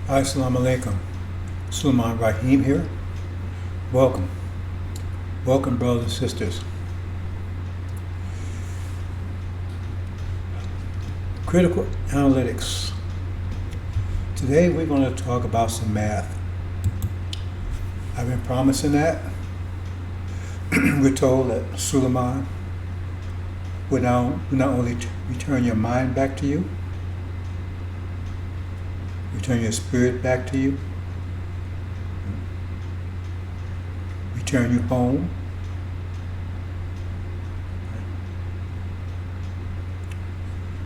Assalamu alaikum. Sulaiman Rahim here. Welcome. Welcome, brothers and sisters. Critical analytics. Today we're going to talk about some math. I've been promising that. We're told that Sulaiman will not only return your mind back to you, return your spirit back to you, return you home.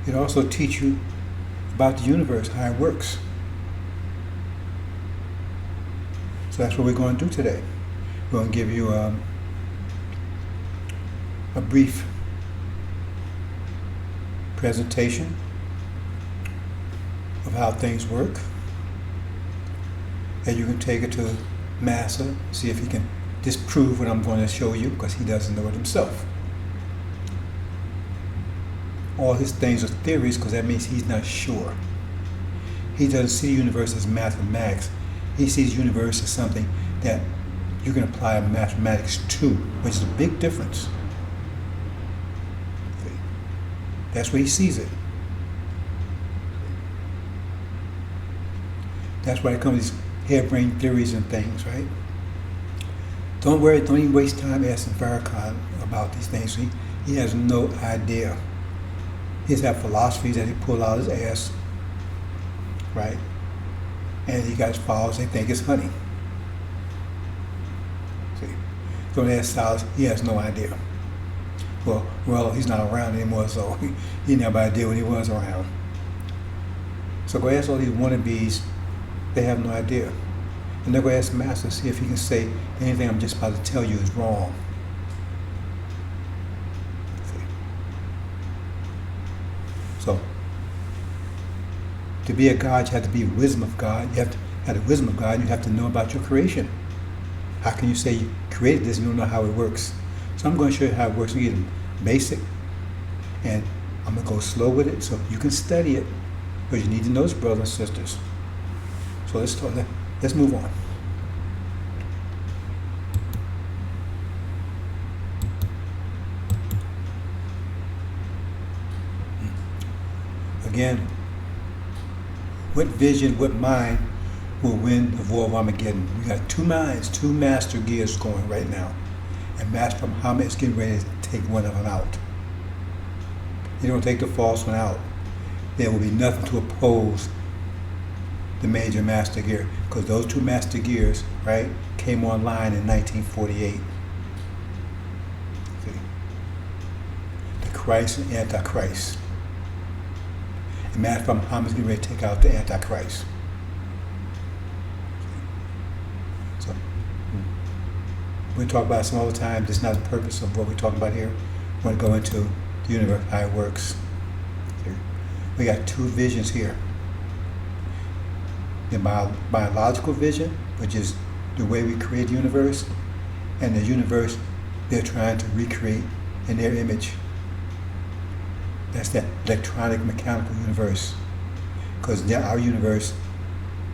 It also teach you about the universe, how it works. So that's what we're going to do today. We're going to give you a brief presentation of how things work, and you can take it to Massa, see if he can disprove what I'm going to show you, because he doesn't know it himself. All his things are theories, because that means he's not sure. He doesn't see the universe as mathematics. He sees the universe as something that you can apply mathematics to, which is a big difference. That's where he sees it. That's why it comes these harebrained theories and things, right? Don't worry, don't even waste time asking Farrakhan about these things. He has no idea. He has have philosophies that he pull out his ass, right? And he got his followers, they think it's honey. See? Don't ask Silas, he has no idea. Well, he's not around anymore, so he never had idea when he was around. So go ask all these wannabes, they have no idea. And they're going to ask the master, see if he can say anything I'm just about to tell you is wrong. See? So, to be a God, you have to be wisdom of God. You have to have the wisdom of God, and you have to know about your creation. How can you say you created this and you don't know how it works? So I'm going to show you how it works. You get basic, and I'm going to go slow with it so you can study it, because you need to know this, brothers and sisters. So let's move on. Again, what vision, what mind will win the war of Armageddon? We got two minds, two master gears going right now. And Master Muhammad is getting ready to take one of them out. He don't take the false one out. There will be nothing to oppose the major master gear, because those two master gears, right, came online in 1948. See? The Christ and Antichrist. And Master Muhammad is getting ready to take out the Antichrist. So we'll talk about it some other time. This is not the purpose of what we're talking about here. We want to go into the universe, how it works. See? We got two visions here. The biological vision, which is the way we create the universe, and the universe they're trying to recreate in their image. That's that electronic mechanical universe, because our universe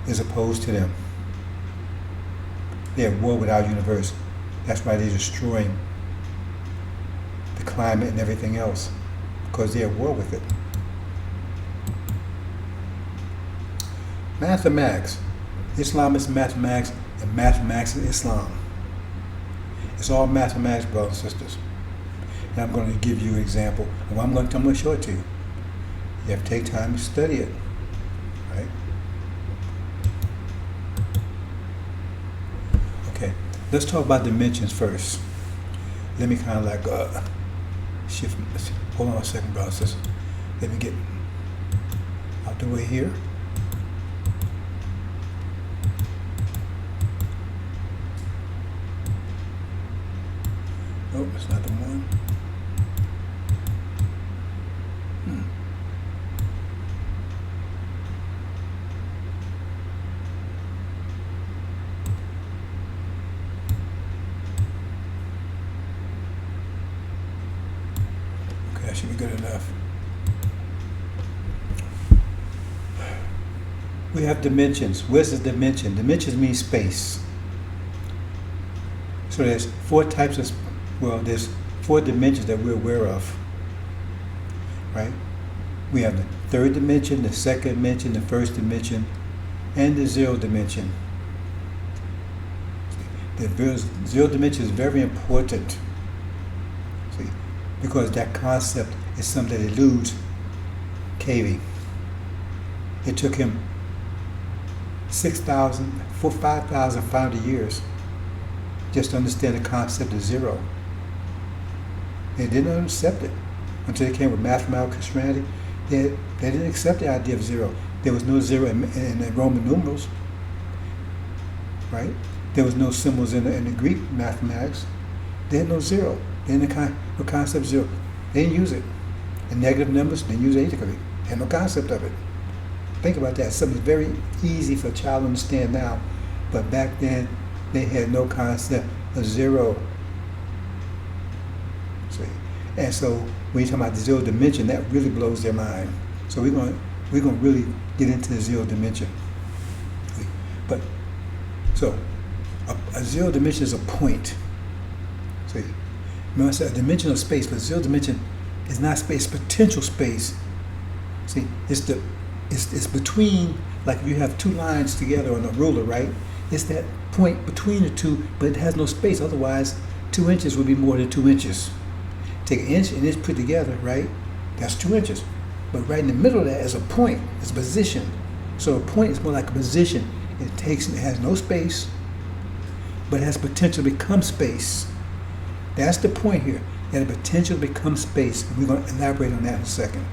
is opposed to them. They're at war with our universe. That's why they're destroying the climate and everything else, because they're at war with it. Mathematics. Islam is mathematics, and mathematics is Islam. It's all mathematics, brothers and sisters. And I'm going to give you an example. And I'm going to show it to you. You have to take time to study it, right? Okay, let's talk about dimensions first. Let me kind of like shift. Hold on a second, brothers and sisters. Let me get out the way here. Nope, it's not the one. Okay, that should be good enough. We have dimensions. Where's the dimension? Dimensions mean space. So there's there's 4 dimensions that we're aware of, right? We have the third dimension, the second dimension, the first dimension, and the 0 dimension. The 0 dimension is very important, see, because that concept is something that eludes Cavey. It took him 5,500 years just to understand the concept of 0. They didn't accept it until they came with mathematical Christianity. They didn't accept the idea of 0. There was no 0 in the Roman numerals, right? There was no symbols in the Greek mathematics. They had no 0. They didn't have no concept of 0. They didn't use it. The negative numbers, they didn't use it either. They had no concept of it. Think about that. Something very easy for a child to understand now, but back then they had no concept of 0. See? And so when you talk about the 0 dimension, that really blows their mind. So we're going to really get into the 0 dimension. But so a 0 dimension is a point. See? Remember I said a dimension of space, but 0 dimension is not space, potential space. See, it's between, like if you have 2 lines together on a ruler, right? It's that point between the 2, but it has no space. Otherwise, 2 inches would be more than 2 inches. Take an inch and it's put together, right? That's 2 inches. But right in the middle of that is a point. It's a position. So a point is more like a position. It has no space, but it has potential to become space. That's the point here. It has potential to become space. And we're going to elaborate on that in a second.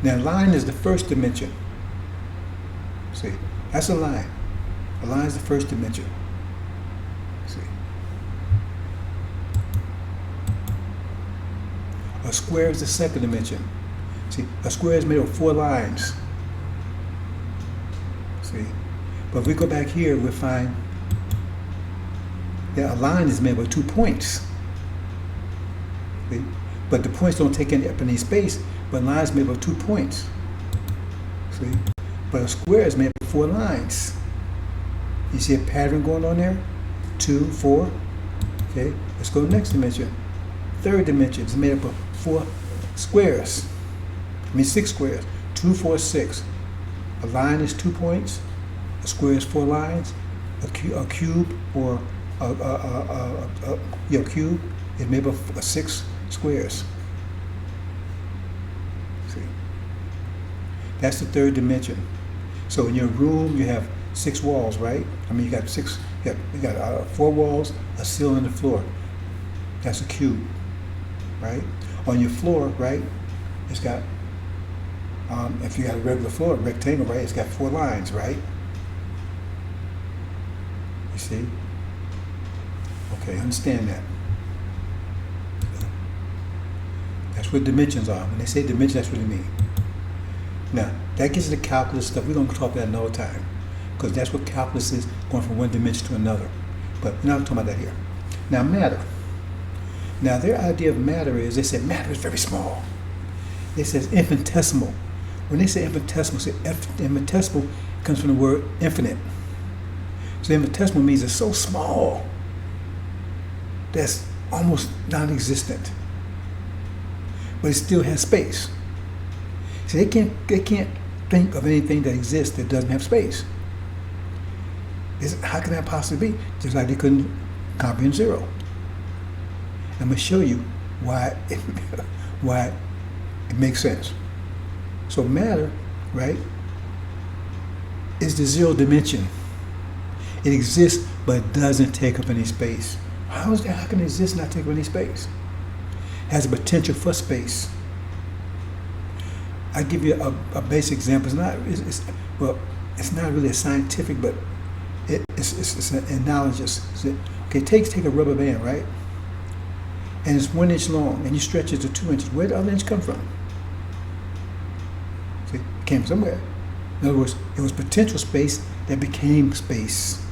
Now, line is the first dimension. See, that's a line. A line is the first dimension. See. A square is the second dimension. See, a square is made of 4 lines. See, but if we go back here, we'll find that a line is made of 2 points. See, but the points don't take up any space. But a line is made of 2 points. See, but a square is made of 4 lines. You see a pattern going on there? 2, 4. Okay, let's go to the next dimension. Third dimension is made up of 4 squares. 6 squares. 2, 4, 6. A line is 2 points. A square is 4 lines. A cube or a cube is made up of 6 squares. See, that's the third dimension. So in your room you have 6 walls, right? I mean, you got 4 walls, a ceiling, and a floor. That's a cube, right? On your floor, right? It's got, if you got a regular floor, a rectangle, right? It's got 4 lines, right? You see? Okay, understand that. That's what dimensions are. When they say dimensions, that's what they mean. Now, that gets into calculus stuff. We're going to talk about that another time, because that's what calculus is, going from one dimension to another. But we're not talking about that here. Now, matter. Now, their idea of matter is, they say matter is very small. It says infinitesimal. When they say infinitesimal, infinitesimal comes from the word infinite. So infinitesimal means it's so small that's almost non-existent, but it still has space. See, they can't think of anything that exists that doesn't have space. How can that possibly be? Just like they couldn't comprehend 0. I'm going to show you why it makes sense. So matter, right, is the 0 dimension. It exists, but it doesn't take up any space. How is that? How can it exist and not take up any space? It has a potential for space. I give you a basic example. It's not really a scientific, but it's an analogous. Okay, take a rubber band, right? And it's 1 inch long, and you stretch it to 2 inches. Where did the other inch come from? See, it came somewhere. In other words, it was potential space that became space.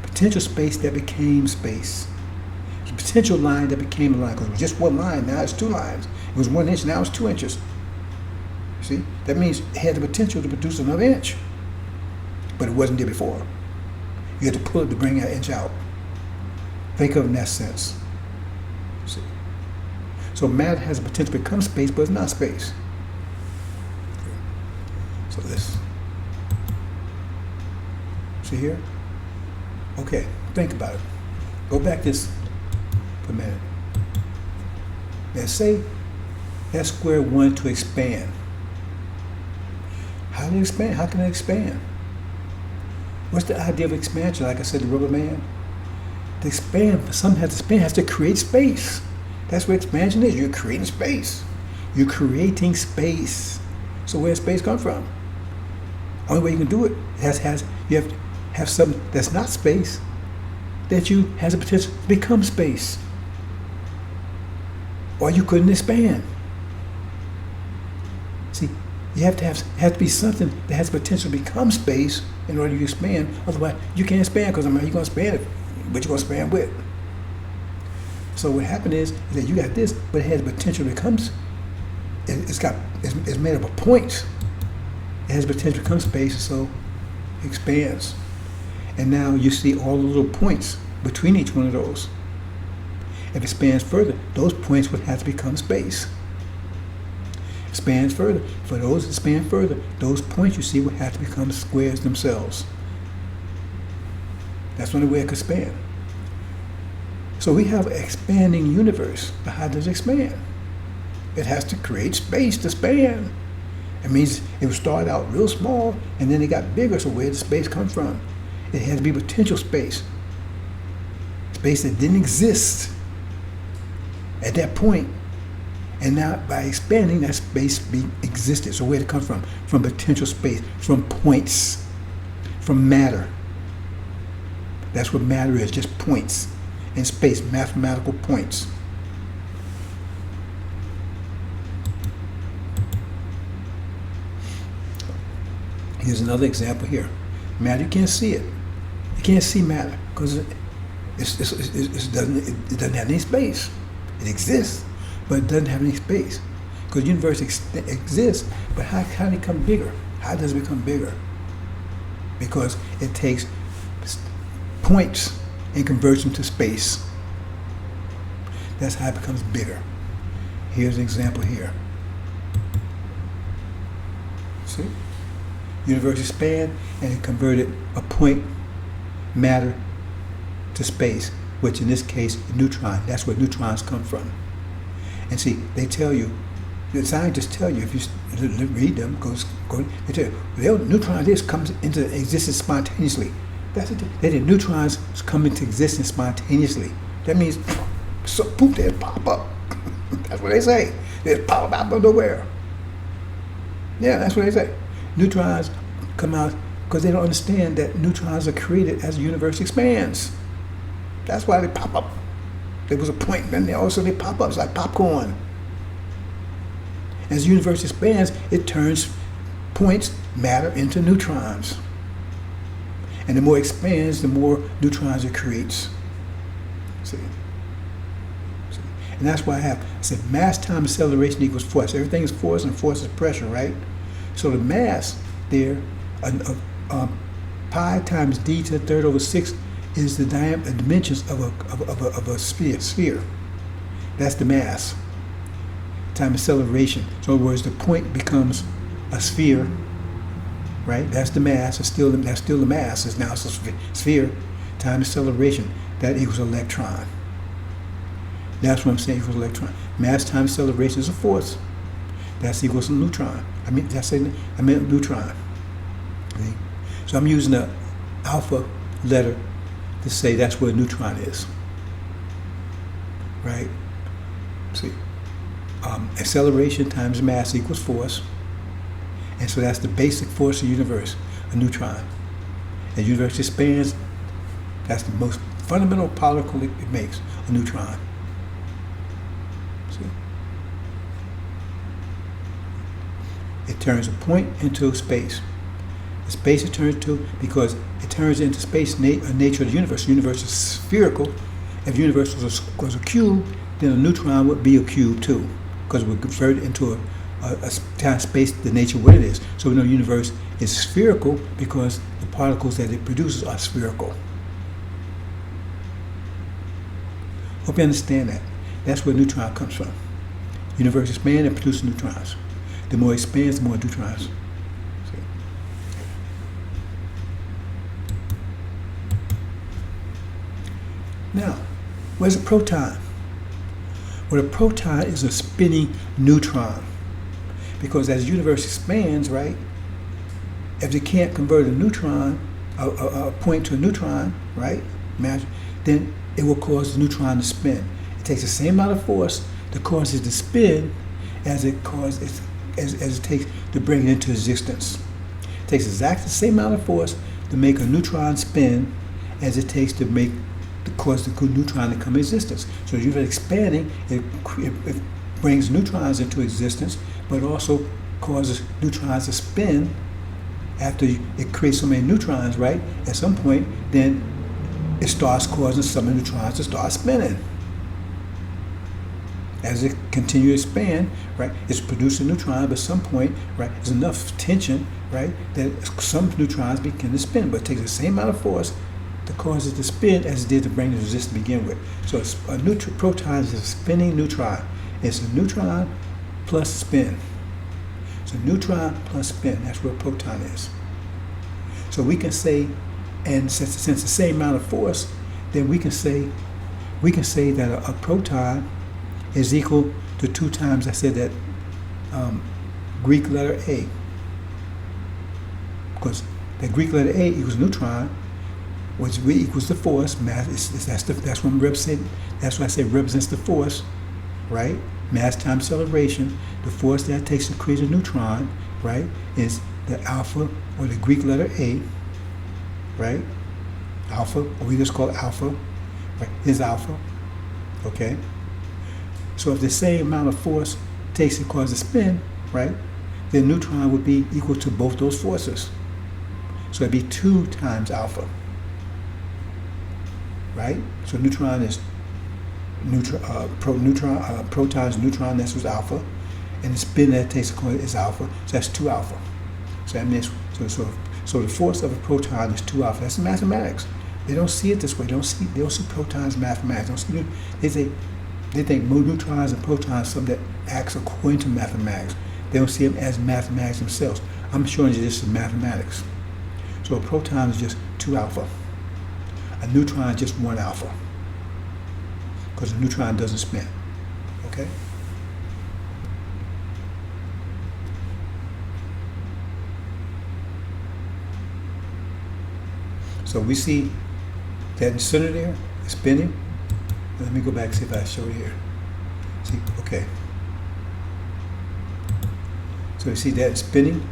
Potential space that became space. It's a potential line that became a line, because it was just 1 line, now it's 2 lines. It was 1 inch, now it's 2 inches. See, that means it had the potential to produce another inch, but it wasn't there before. You had to pull it to bring that inch out. Think of it in that sense. See? So matter has the potential to become space, but it's not space. So this. See here? Okay, think about it. Go back this for a minute. Now say that square wanted to expand. How do it expand? How can it expand? What's the idea of expansion? Like I said, the rubber man. To expand, something has to expand, has to create space. That's what expansion is. You're creating space. You're creating space. So where does space come from? Only way you can do it you have to have something that's not space that has a potential to become space. Or you couldn't expand. See, you have to be something that has potential to become space in order to expand. Otherwise, you can't expand because you're going to expand it. But you're going to expand with. So what happened is that you got this, but it has potential to become. It's made up of points. It has potential to become space, so it expands. And now you see all the little points between each one of those. If it expands further, those points would have to become space. Expands further. For those that expand further, those points you see would have to become squares themselves. That's the only way it could expand. So we have an expanding universe, but how does it expand? It has to create space to expand. It means it would start out real small, and then it got bigger, so where did space come from? It had to be potential space. Space that didn't exist at that point. And now by expanding, that space existed. So where did it come from? From potential space, from points, from matter. That's what matter is, just points in space, mathematical points. Here's another example here. Matter, you can't see it. You can't see matter because it doesn't have any space. It exists, but it doesn't have any space. Because the universe exists, but how did it become bigger? How does it become bigger? Because it takes points and converts them to space. That's how it becomes bigger. Here's an example here. See? Universe expand and it converted a point matter to space, which in this case, a neutron. That's where neutrons come from. And see, they tell you, the scientists tell you, if you read them, they tell you, neutron comes into existence spontaneously. That's it. They did neutrons come into existence spontaneously. That means, so poof, they pop up. That's what they say. They pop up out of nowhere. Yeah, that's what they say. Neutrons come out because they don't understand that neutrons are created as the universe expands. That's why they pop up. There was a point, and then also they pop up. It's like popcorn. As the universe expands, it turns points, matter, into neutrons. And the more it expands, the more neutrons it creates. See? And that's why I said mass times acceleration equals force. Everything is force, and force is pressure, right? So the mass there, pi times d to the third over 6 is the dimensions of a sphere. That's the mass times acceleration. So in other words, the point becomes a sphere, right? That's the mass. That's still the mass. It's now a sphere times acceleration. That equals electron. That's what I'm saying equals electron. Mass times acceleration is a force. That's equals a neutron. I meant neutron. Okay? So I'm using the alpha letter to say that's what a neutron is. Right? See, acceleration times mass equals force. And so that's the basic force of the universe, a neutron. And the universe expands, that's the most fundamental particle it makes, a neutron. See? It turns a point into space. The space it turns to, because it turns into space, nature of the universe. The universe is spherical. If the universe was a cube, then a neutron would be a cube too, because because we're converted into a time space, the nature of what it is. So we know the universe is spherical because the particles that it produces are spherical. Hope you understand that. That's where neutron comes from. Universe expands and produces neutrons. The more it expands, the more neutrons. See? Now, where's a proton? Well, a proton is a spinning neutron. Because as the universe expands, right, if they can't convert a neutron, a point to a neutron, right, then it will cause the neutron to spin. It takes the same amount of force to cause it to spin as it takes to bring it into existence. It takes exactly the same amount of force to make a neutron spin as it takes to cause the neutron to come into existence. So as you're expanding, it brings neutrons into existence, but also causes neutrons to spin. After it creates so many neutrons, right, at some point, then it starts causing some of the neutrons to start spinning. As it continues to expand, right, it's producing neutrons, but at some point, right, there's enough tension, right, that some neutrons begin to spin, but it takes the same amount of force to cause it to spin as it did to bring it to exist to begin with. So a proton is a spinning neutron. It's a neutron plus spin. So neutron plus spin, that's what a proton is. So we can say, and since the same amount of force, then we can say that a proton is equal to 2 times, I said that Greek letter A. Because the Greek letter A equals neutron, which V equals the force. That's what I'm representing. That's why I say represents the force, right? Mass times acceleration. The force that it takes to create a neutron, right, is the alpha, or the Greek letter A, right? Alpha, or we just call it alpha, right? Is alpha, okay? So if the same amount of force takes to cause a spin, right, then neutron would be equal to both those forces. So it'd be 2 times alpha, right? So neutron is proton is neutron, that's what's alpha, and the spin that it takes to cause it is alpha, so that's 2 alpha. So that means so the force of a proton is 2 alpha. That's mathematics. They don't see it this way. They don't see protons as mathematics. They think neutrons and protons something that acts according to mathematics. They don't see them as mathematics themselves. I'm showing you this is mathematics. So a proton is just 2 alpha. A neutron is just 1 alpha. Because a neutron doesn't spin. Okay? So we see that in the center there, it's spinning. Let me go back and see if I show it here. See, okay. So you see that it's spinning.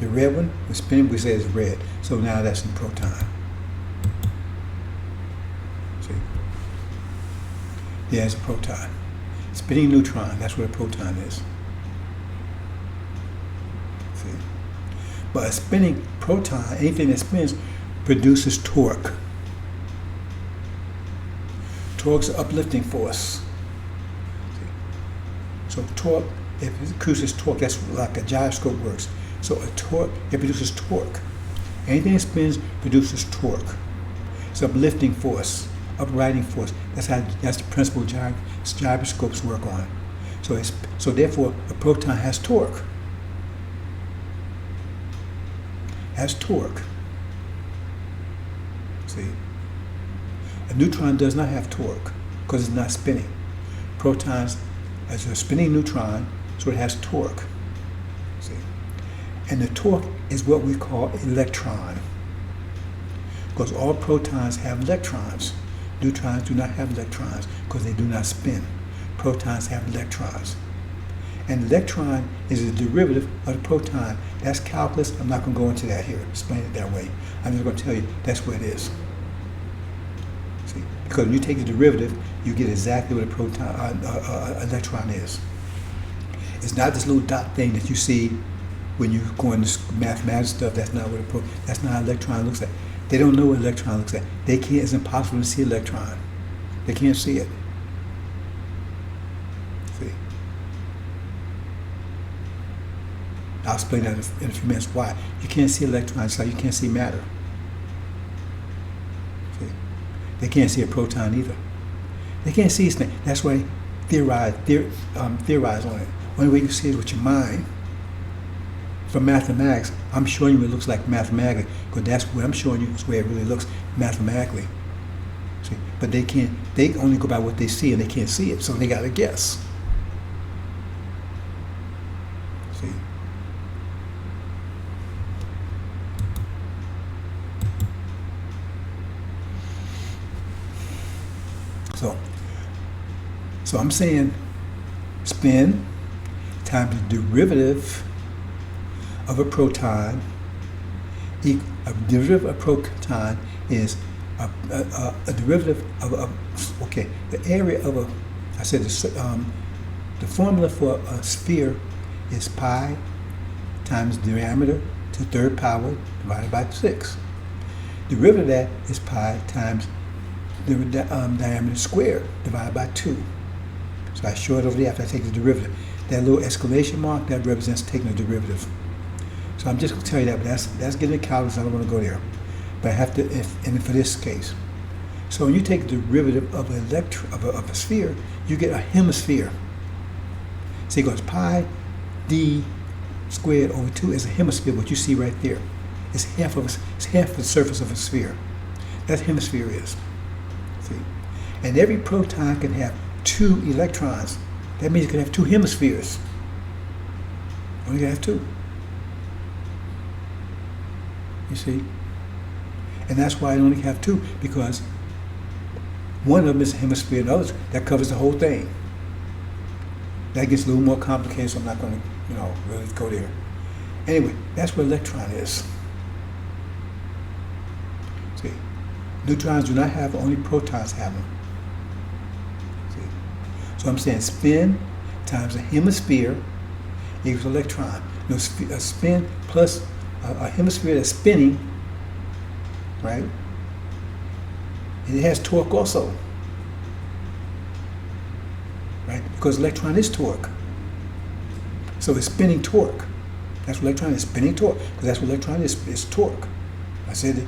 The red one was spinning, we say it's red. So now that's in proton. See? There's a proton. Spinning neutron, that's what a proton is. See? But a spinning proton, anything that spins, produces torque. Torque's an uplifting force. So torque, if it produces torque, that's like a gyroscope works. So a torque, it produces torque. Anything that spins produces torque. It's uplifting force, uprighting force. That's the principle gyroscopes work on. So therefore, a proton has torque. Has torque. See? A neutron does not have torque because it's not spinning. Protons is a spinning neutron, so it has torque. See? And the torque is what we call electron. Because all protons have electrons. Neutrons do not have electrons because they do not spin. Protons have electrons. And electron is a derivative of the proton. That's calculus. I'm not going to go into that here, explain it that way. I'm just going to tell you that's what it is. See? Because when you take the derivative, you get exactly what a proton, electron is. It's not this little dot thing that you see when you go into mathematics stuff. That's not what that's not how an electron looks like. They don't know what an electron looks like. They can't. It's impossible to see an electron. They can't see it. See? I'll explain that in a few minutes why. You can't see electrons like you can't see matter. See? They can't see a proton either. They can't see anything. That's why theorize on it. Only way you can see it with your mind. From mathematics, I'm showing you what it looks like mathematically, because that's what I'm showing you is the way it really looks mathematically. See? But they can't. They only go by what they see, and they can't see it, so they got to guess. See? So I'm saying spin times the derivative of a proton. A derivative of a proton is a derivative of the area of a. I said the formula for a sphere is pi times diameter to the third power divided by 6. Derivative of that is pi times the diameter squared divided by 2. So I show it over there after I take the derivative. That little exclamation mark, that represents taking the derivative. So I'm just going to tell you that, but that's getting the calculus. I don't want to go there. But I have to, and for this case. So when you take the derivative of a sphere, you get a hemisphere. So it goes pi d squared over 2 is a hemisphere, what you see right there. It's half the surface of a sphere. That's what hemisphere is. See? And every proton can have 2 electrons. That means it can have 2 hemispheres. Only can have 2. You see? And that's why I only have 2, because one of them is a hemisphere and the other, that covers the whole thing. That gets a little more complicated, so I'm not going to, really go there. Anyway, that's what electron is. See? Neutrons do not have, only protons have them. So I'm saying spin times a hemisphere equals electron. A spin plus a hemisphere that's spinning, right? And it has torque also, right? Because electron is torque. So it's spinning torque. That's what electron is, spinning torque. Because that's what electron is torque. I said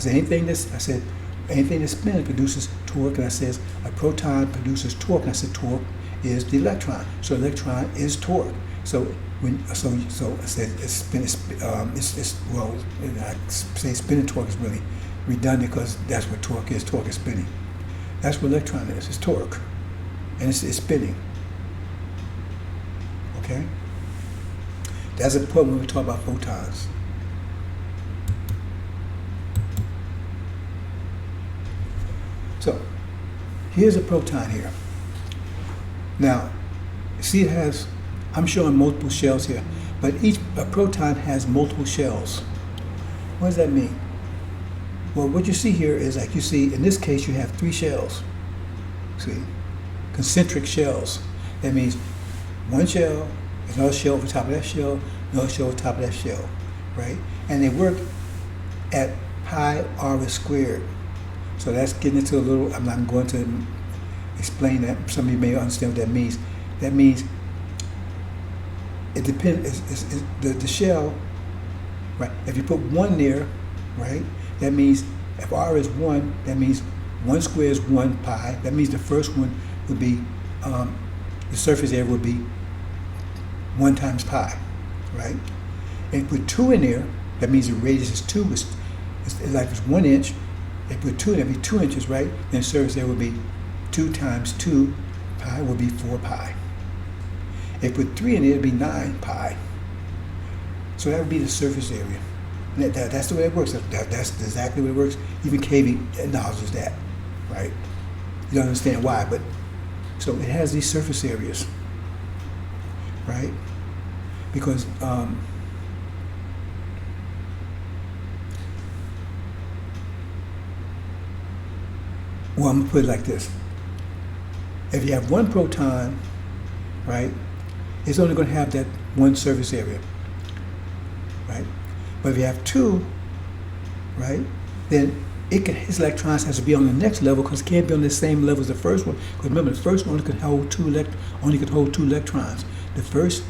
anything that spins produces torque, and I says a proton produces torque, and I said torque is the electron. So electron is torque. So I said spinning torque is really redundant because that's what torque is. Torque is spinning. That's what electron is. It's torque, and it's spinning. Okay. That's important when we talk about photons. So, here's a proton here. Now, see I'm showing multiple shells here, but a proton has multiple shells. What does that mean? Well, what you see here is, like you see, in this case, you have 3 shells. See? Concentric shells. That means one shell, another shell over top of that shell, another shell over top of that shell, right? And they work at pi r squared. So that's getting into a little, I'm not going to explain that. Some of you may understand what that means. That means it depends, the shell, right? If you put 1 there, right, that means if r is 1, that means 1 squared is 1 pi. That means the first one would be, the surface area would be 1 times pi, right? And you put 2 in there, that means the radius is 2, it's like it's 1 inch. If you put 2 in, it'd be 2 inches, right? Then the surface area would be 2 times 2 pi would be 4 pi. If you put 3 in it, it'd be 9 pi. So that would be the surface area. And that's the way it works. That's exactly what it works. Even KV acknowledges that, right? You don't understand why, but so it has these surface areas, right? Because well, I'm going to put it like this. If you have 1 proton, right, it's only going to have that 1 surface area, right? But if you have 2, right, then his electrons has to be on the next level because it can't be on the same level as the first one. Because remember, the first one only could hold 2 electrons. The first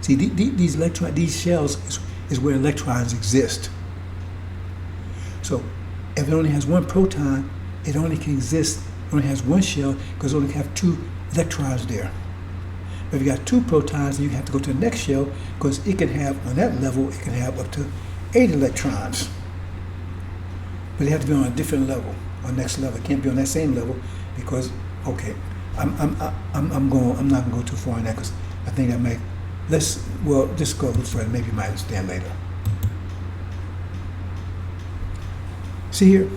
See, these shells is where electrons exist. So if it only has one proton, it only can exist, it only has one shell because it only have 2 electrons there. But if you got 2 protons, then you have to go to the next shell because it can have, on that level, it can have up to 8 electrons. But they have to be on a different level, on next level. It can't be on that same level because, okay, I'm not gonna go too far in that because I think that might, just go a little further, maybe you might understand later. See here,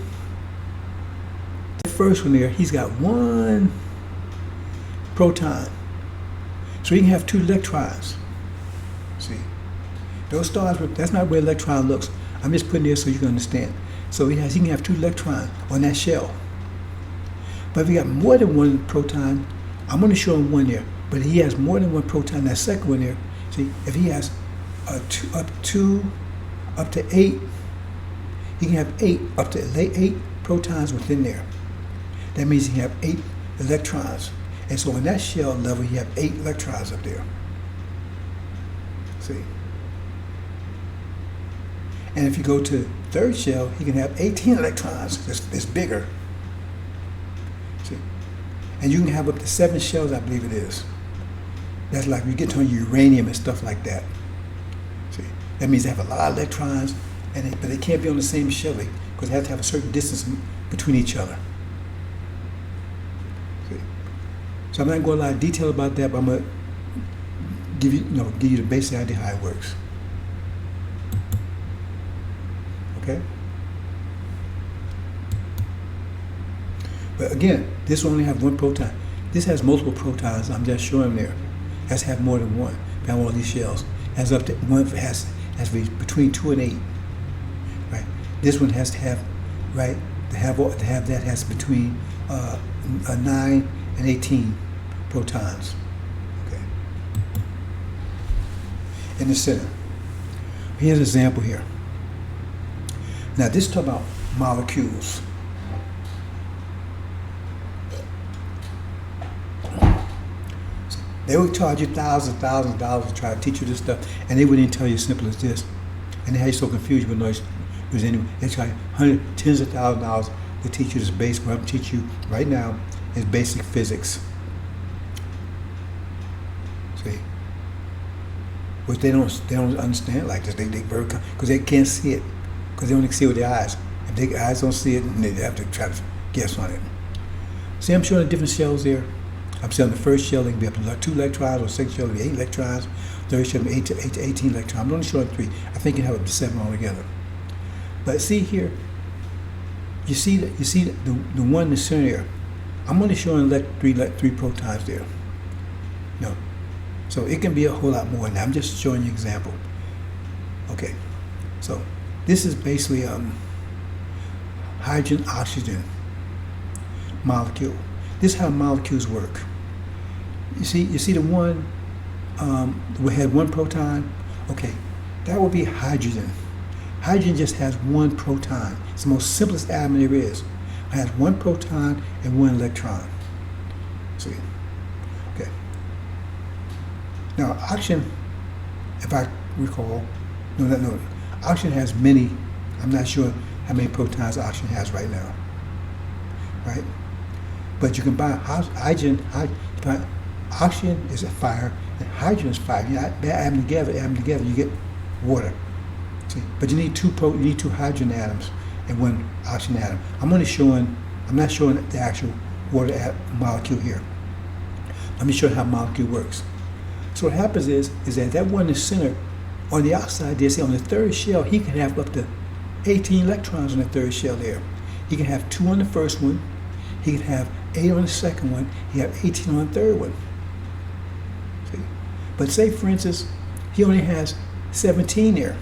the first one there, he's got 1 proton. So he can have 2 electrons. See, those stars, that's not where electron looks. I'm just putting it so you can understand. So he can have 2 electrons on that shell. But if he got more than 1 proton, I'm going to show him 1 there. But he has more than 1 proton, that second one there. See, if he has up to 8, he can have 8, up to 8 protons within there. That means he can have 8 electrons. And so in that shell level, you have 8 electrons up there. See? And if you go to third shell, he can have 18 electrons. It's bigger. See? And you can have up to 7 shells, I believe it is. That's like you get to uranium and stuff like that. See? That means they have a lot of electrons, but they can't be on the same shell because they have to have a certain distance between each other. So I'm not going to go a lot of detail about that, but I'm going to give you the basic idea how it works. Okay? But again, this only have 1 proton. This has multiple protons. I'm just showing there. It has to have more than 1. They have all these shells. Has up to 1 has to be between 2 and 8. Right? This one has to have, right? To have that has between 9 and 18 protons. Okay. In the center. Here's an example here. Now this is talking about molecules. They would charge you thousands of dollars to try to teach you this stuff, and they wouldn't even tell you as simple as this. And they had you so confused with noise. Anyway, they charge tens of thousands of dollars to teach you this basic. What I'm going to teach you right now is basic physics. See, which they don't understand like this. They because they can't see it, because they only see it with their eyes. If their eyes don't see it, they have to try to guess on it. See, I'm showing the different shells there. I'm showing the first shell, they can be up to 2 electrons, or second shell, 8 electrons. Third shell, 8 to 18 electrons. I'm only showing 3. I think you have up to 7 altogether. But see here, you see the one in the center here. I'm only showing 3 protons there. No, so it can be a whole lot more than that. I'm just showing you an example. Okay, so this is basically hydrogen oxygen molecule. This is how molecules work. You see the one we had 1 proton. Okay, that would be hydrogen. Hydrogen just has 1 proton. It's the most simplest atom there is. It has 1 proton and 1 electron. See? Okay. Now oxygen, if I recall, no. Oxygen has many. I'm not sure how many protons oxygen has right now. Right? But you can buy hydrogen. Oxygen is a fire, and hydrogen is fire. You add them together, you get water. See? But you need 2 hydrogen atoms and 1 oxygen atom. I'm not showing the actual water molecule here. Let me show you how molecule works. So what happens is that one in the center, on the outside there, see on the third shell, he can have up to 18 electrons on the third shell there. He can have 2 on the first one. He can have 8 on the second one. He can have 18 on the third one. See? But say, for instance, he only has 17 there.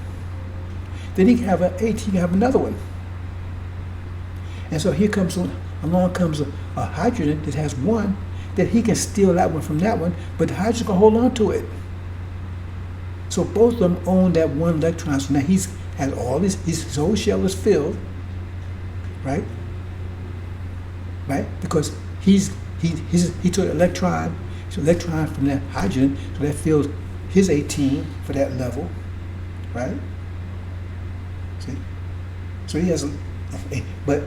Then he can have 18, he can have another one. And so here comes along comes a hydrogen that has 1, that he can steal that one from that one, but the hydrogen can hold on to it. So both of them own that 1 electron. So now he's has all this, his whole shell is filled, right? Right? Because he took an electron from that hydrogen, so that fills here's 18 for that level, right? See? So he has, but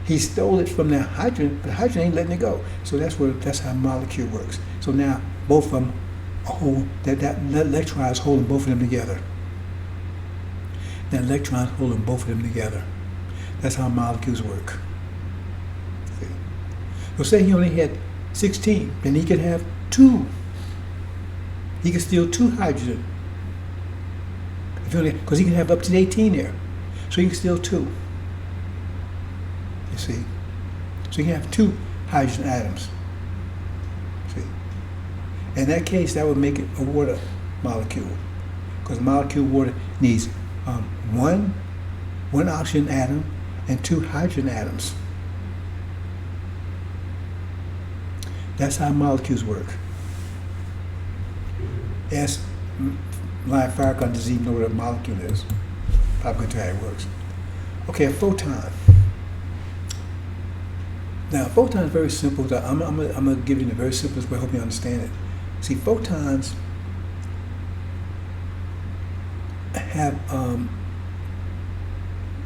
he stole it from the hydrogen, but the hydrogen ain't letting it go. So that's how a molecule works. So now both of them hold, that electron is holding both of them together. That electron is holding both of them together. That's how molecules work. See? So say he only had 16, then he could have 2. He could steal 2 hydrogen. Because he can have up to 18 there. So he can steal 2. You see? So you can have 2 hydrogen atoms. See? In that case, that would make it a water molecule. Because molecule water needs one oxygen atom and 2 hydrogen atoms. That's how molecules work. Ask Live Farrakhan doesn't even know what a molecule is. Probably tell how it works. Okay, a photon. Now, a photon is very simple. I'm going to give you the very simplest way. I hope you understand it. See, photons have,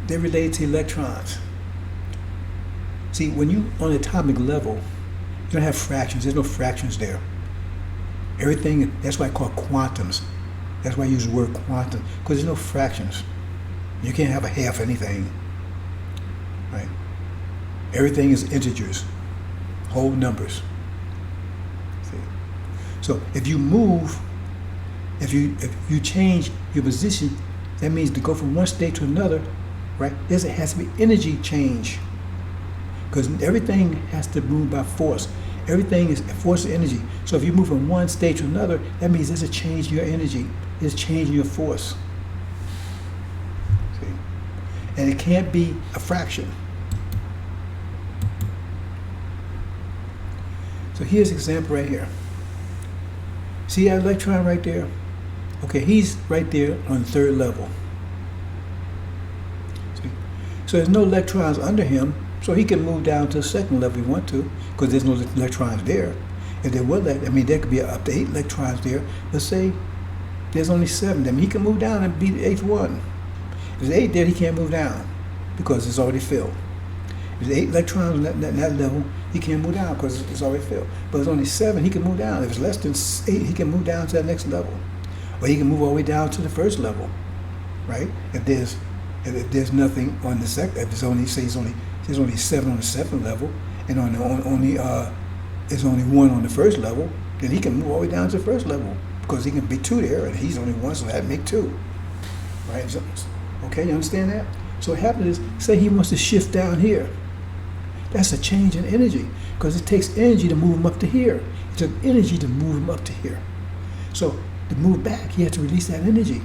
they're related to electrons. See, when you on the atomic level, you don't have fractions. There's no fractions there. Everything, that's why I call quantums. That's why I use the word quantum, because there's no fractions. You can't have a half anything, right? Everything is integers, whole numbers. See? So if you move, if you change your position, that means to go from one state to another, right? There has to be energy change, because everything has to move by force. Everything is force of energy. So if you move from one state to another, that means there's a change in your energy. There's a change in your force. See? And it can't be a fraction. So here's an example right here. See that electron right there? Okay, he's right there on the 3rd level. See? So there's no electrons under him, so he can move down to the 2nd level if he wants to, because there's no electrons there. If there were, there could be up to 8 electrons there. Let's say there's only 7 of them. He can move down and be the 8th one. If there's 8 there, he can't move down because it's already filled. If there's 8 electrons on that level, he can't move down because it's already filled. But there's only 7, he can move down. If it's less than 8, he can move down to that next level. Or he can move all the way down to the 1st level, right? If there's nothing on the second, if there's only, say there's only 7 on the 7th level, and there's only 1 on the 1st level, then he can move all the way down to the 1st level, because he can be 2 there, and he's only 1, so that'd make 2, right? So, okay, you understand that? So what happens is, say he wants to shift down here. That's a change in energy, because it takes energy to move him up to here. It took energy to move him up to here. So to move back, he has to release that energy.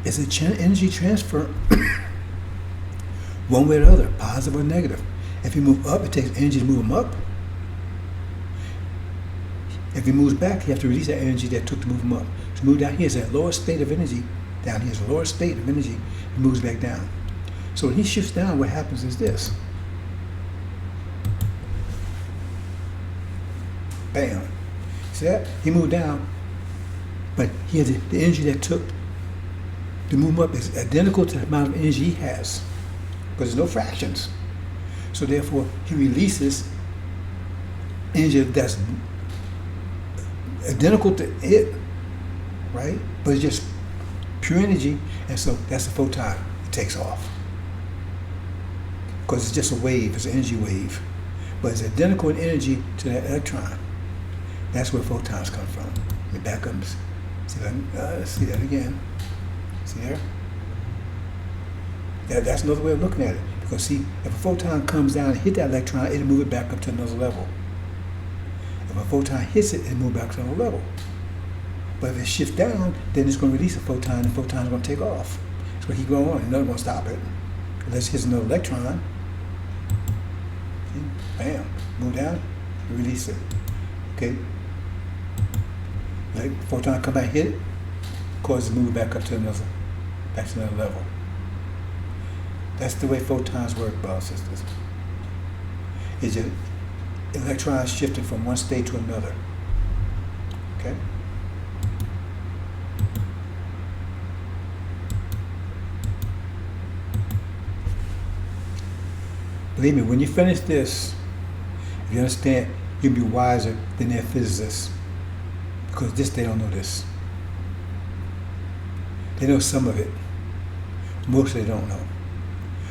It's an energy transfer one way or the other, positive or negative. If he moves up, it takes energy to move him up. If he moves back, he has to release that energy that took to move him up. To move down here is that lower state of energy. Down here is a lower state of energy. He moves back down. So when he shifts down, what happens is this. Bam. See that? He moved down, but he has the energy that took to move him up is identical to the amount of energy he has, because there's no fractions. So therefore, he releases energy that's identical to it, right? But it's just pure energy, and so that's a photon. It takes off. Because it's just a wave, it's an energy wave. But it's identical in energy to that electron. That's where photons come from. Let me back up. See that? See that again. See there? That's another way of looking at it. Because see, if a photon comes down and hit that electron, it'll move it back up to another level. If a photon hits it, it'll move back to another level. But if it shifts down, then it's going to release a photon, and the photon's going to take off. It's going to keep going on, and nothing's going to stop it. Unless it hits another electron. See? Bam. Move down, release it. Okay? Let the photon come back, hit it, cause it to move back up to another level. That's the way photons work, brothers and sisters. It's just electrons shifting from one state to another. Okay? Believe me, when you finish this, if you understand, you'll be wiser than their physicists. Because this, they don't know this. They know some of it. Most they don't know.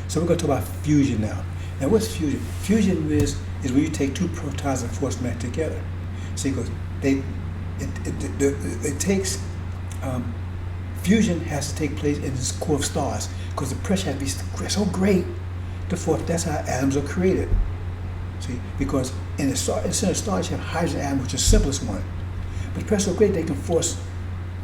So we're going to talk about fusion now. Now what's fusion? Fusion is when you take two protons and force them back together. See, because it takes, fusion has to take place in this core of stars. Because the pressure has to be so great, that's how atoms are created. See, because in the center of stars you have hydrogen atom, which is the simplest one. But the pressure is so great they can force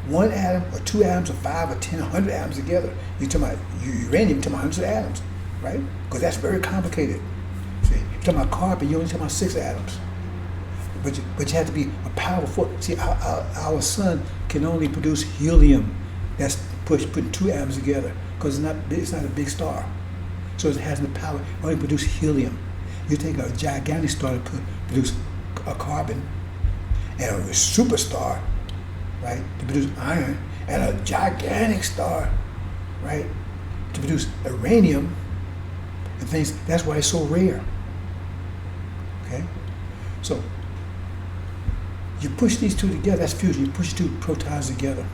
one atom or two atoms or 5 or 10 or 100 atoms together. You're talking about uranium, you're talking about hundreds of atoms, right? Because that's very complicated. See, you're talking about carbon, you're only talking about 6 atoms. But you have to be a powerful. See, our sun can only produce helium. That's putting 2 atoms together because it's not a big star. So it has the power to only produce helium. You take a gigantic star to produce a carbon, and a superstar, right, to produce iron, and a gigantic star, right, to produce uranium and things. That's why it's so rare. Okay? So you push these two together, that's fusion. You push two protons together.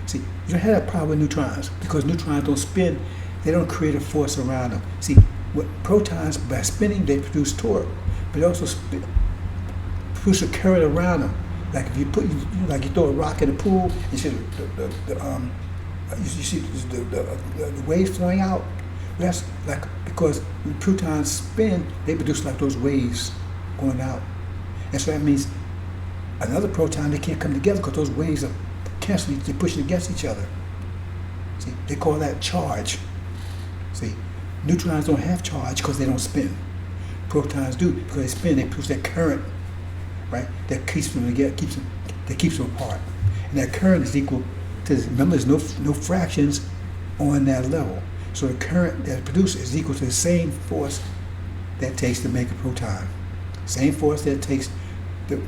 See, you don't have that problem with neutrons because neutrons don't spin, they don't create a force around them. See, with protons, by spinning, they produce torque, but they also produce a current around them. Like if you throw a rock in a pool, you see the waves flowing out. That's like because when protons spin, they produce like those waves going out, and so that means another proton, they can't come together because those waves are canceling, they're pushing against each other. See, they call that charge. See, neutrons don't have charge because they don't spin. Protons do because they spin. They produce that current, right? That keeps them together, keeps them apart. And that current is equal to, remember, there's no fractions on that level. So the current that it produces is equal to the same force that it takes to make a proton. Same force that it takes, the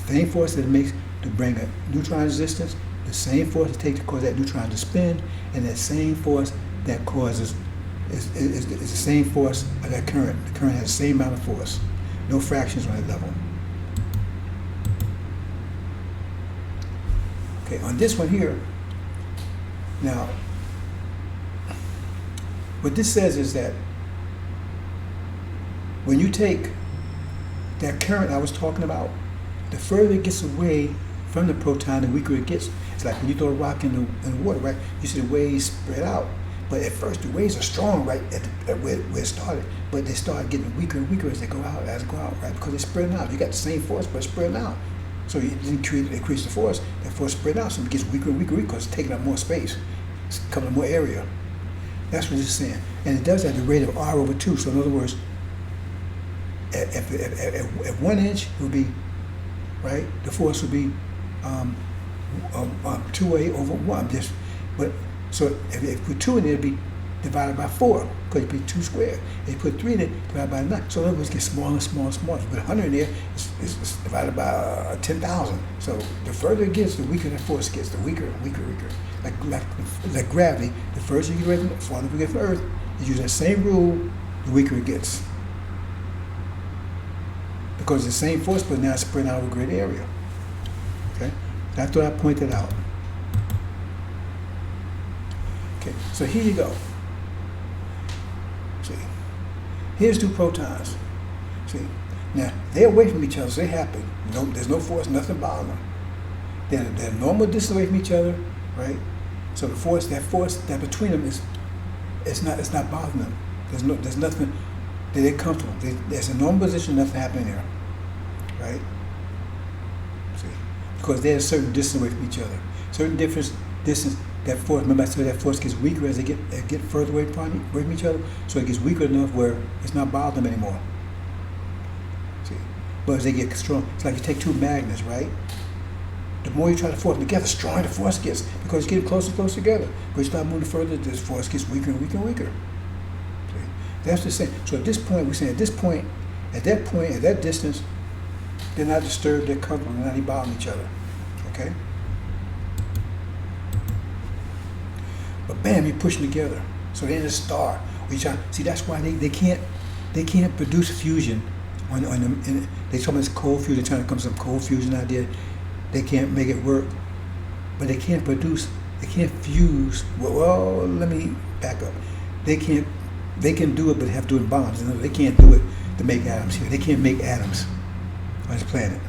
same force that it makes to bring a neutron resistance, the same force it takes to cause that neutron to spin, and that same force that causes is the same force of that current. The current has the same amount of force. No fractions on that level. Okay, on this one here, now, what this says is that when you take that current I was talking about, the further it gets away from the proton, the weaker it gets. It's like when you throw a rock in the water, right? You see the waves spread out. But at first, the waves are strong, right, at where it started. But they start getting weaker and weaker as they go out, right? Because they're spreading out. You got the same force, but it's spreading out. So it didn't increase the force. That force spread out, so it gets weaker and weaker because it's taking up more space. It's covering more area. That's what it's saying. And it does that at the rate of R/2. So in other words, at 1 inch, it would be, right, the force would be 2A over 1. So if you put 2 in it, it'd be divided by 4, because it'd be 2 squared. If you put 3 in it, divided by 9. So in other words, it gets smaller and smaller and smaller. If you put 100 in there, it's divided by 10,000. So the further it gets, the weaker the force gets, the weaker and weaker and weaker. Like gravity, the further you get away from the farther you get from Earth, you use that same rule, the weaker it gets. Because it's the same force, but now it's spread out over a greater area. Okay? That's what I pointed out. Okay, so here you go. See, here's 2 protons. See, now they're away from each other, so they're happy. There's no force, nothing bothering them. They're normal distance away from each other, right? So the force, that between them it's not bothering them. There's nothing. They're comfortable. There's a normal position, nothing happening there, right? See, because they're a certain distance away from each other, certain distance. That force, remember I said that force gets weaker as they get further away from each other, so it gets weaker enough where it's not bothering them anymore. See, but as they get strong, it's like you take 2 magnets, right? The more you try to force them together, the stronger the force gets because it's getting closer and closer together. But you start moving further, this force gets weaker and weaker and weaker. See, that's the same. So at this point, we're saying at that distance, they're not disturbed, they're comfortable, they're not even bothering each other. Okay? But bam, you're pushing together. So they're in a star. See, that's why they can't produce fusion they talk about this cold fusion, they're trying to come to some cold fusion idea. They can't make it work. But they can't fuse. Well, let me back up. They can do it, but have to do it in bombs. They can't do it to make atoms here. They can't make atoms on this planet.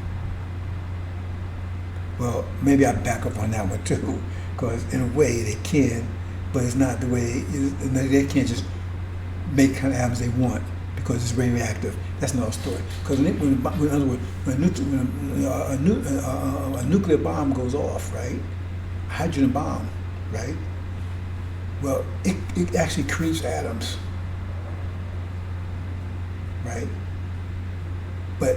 Well, maybe I back up on that one too, because in a way they can, but it's not the way. They can't just make kind of atoms they want because it's radioactive. That's another story. Because in other words, when a nuclear bomb goes off, right? Hydrogen bomb, right? Well, it actually creates atoms, right? But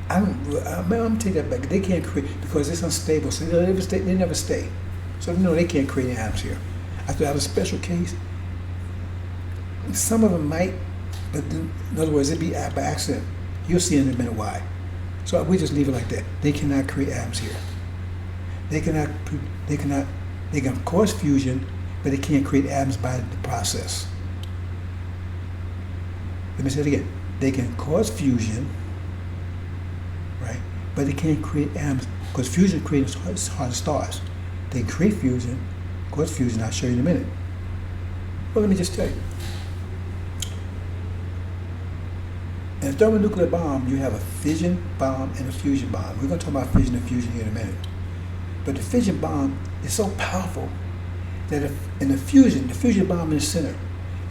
I'm gonna take that back. They can't create because it's unstable, so they never stay. So they can't create any atoms here. I thought that was a special case. Some of them might, but in other words, it'd be by accident. You'll see in a minute why. So we just leave it like that. They cannot create atoms here. They can cause fusion, but they can't create atoms by the process. Let me say it again. They can cause fusion, right? But they can't create atoms because fusion creates hard as stars. They can create fusion, cause fusion. I'll show you in a minute. Well, let me just tell you. In a thermonuclear bomb, you have a fission bomb and a fusion bomb. We're going to talk about fission and fusion here in a minute. But the fission bomb is so powerful that in the fusion bomb in the center,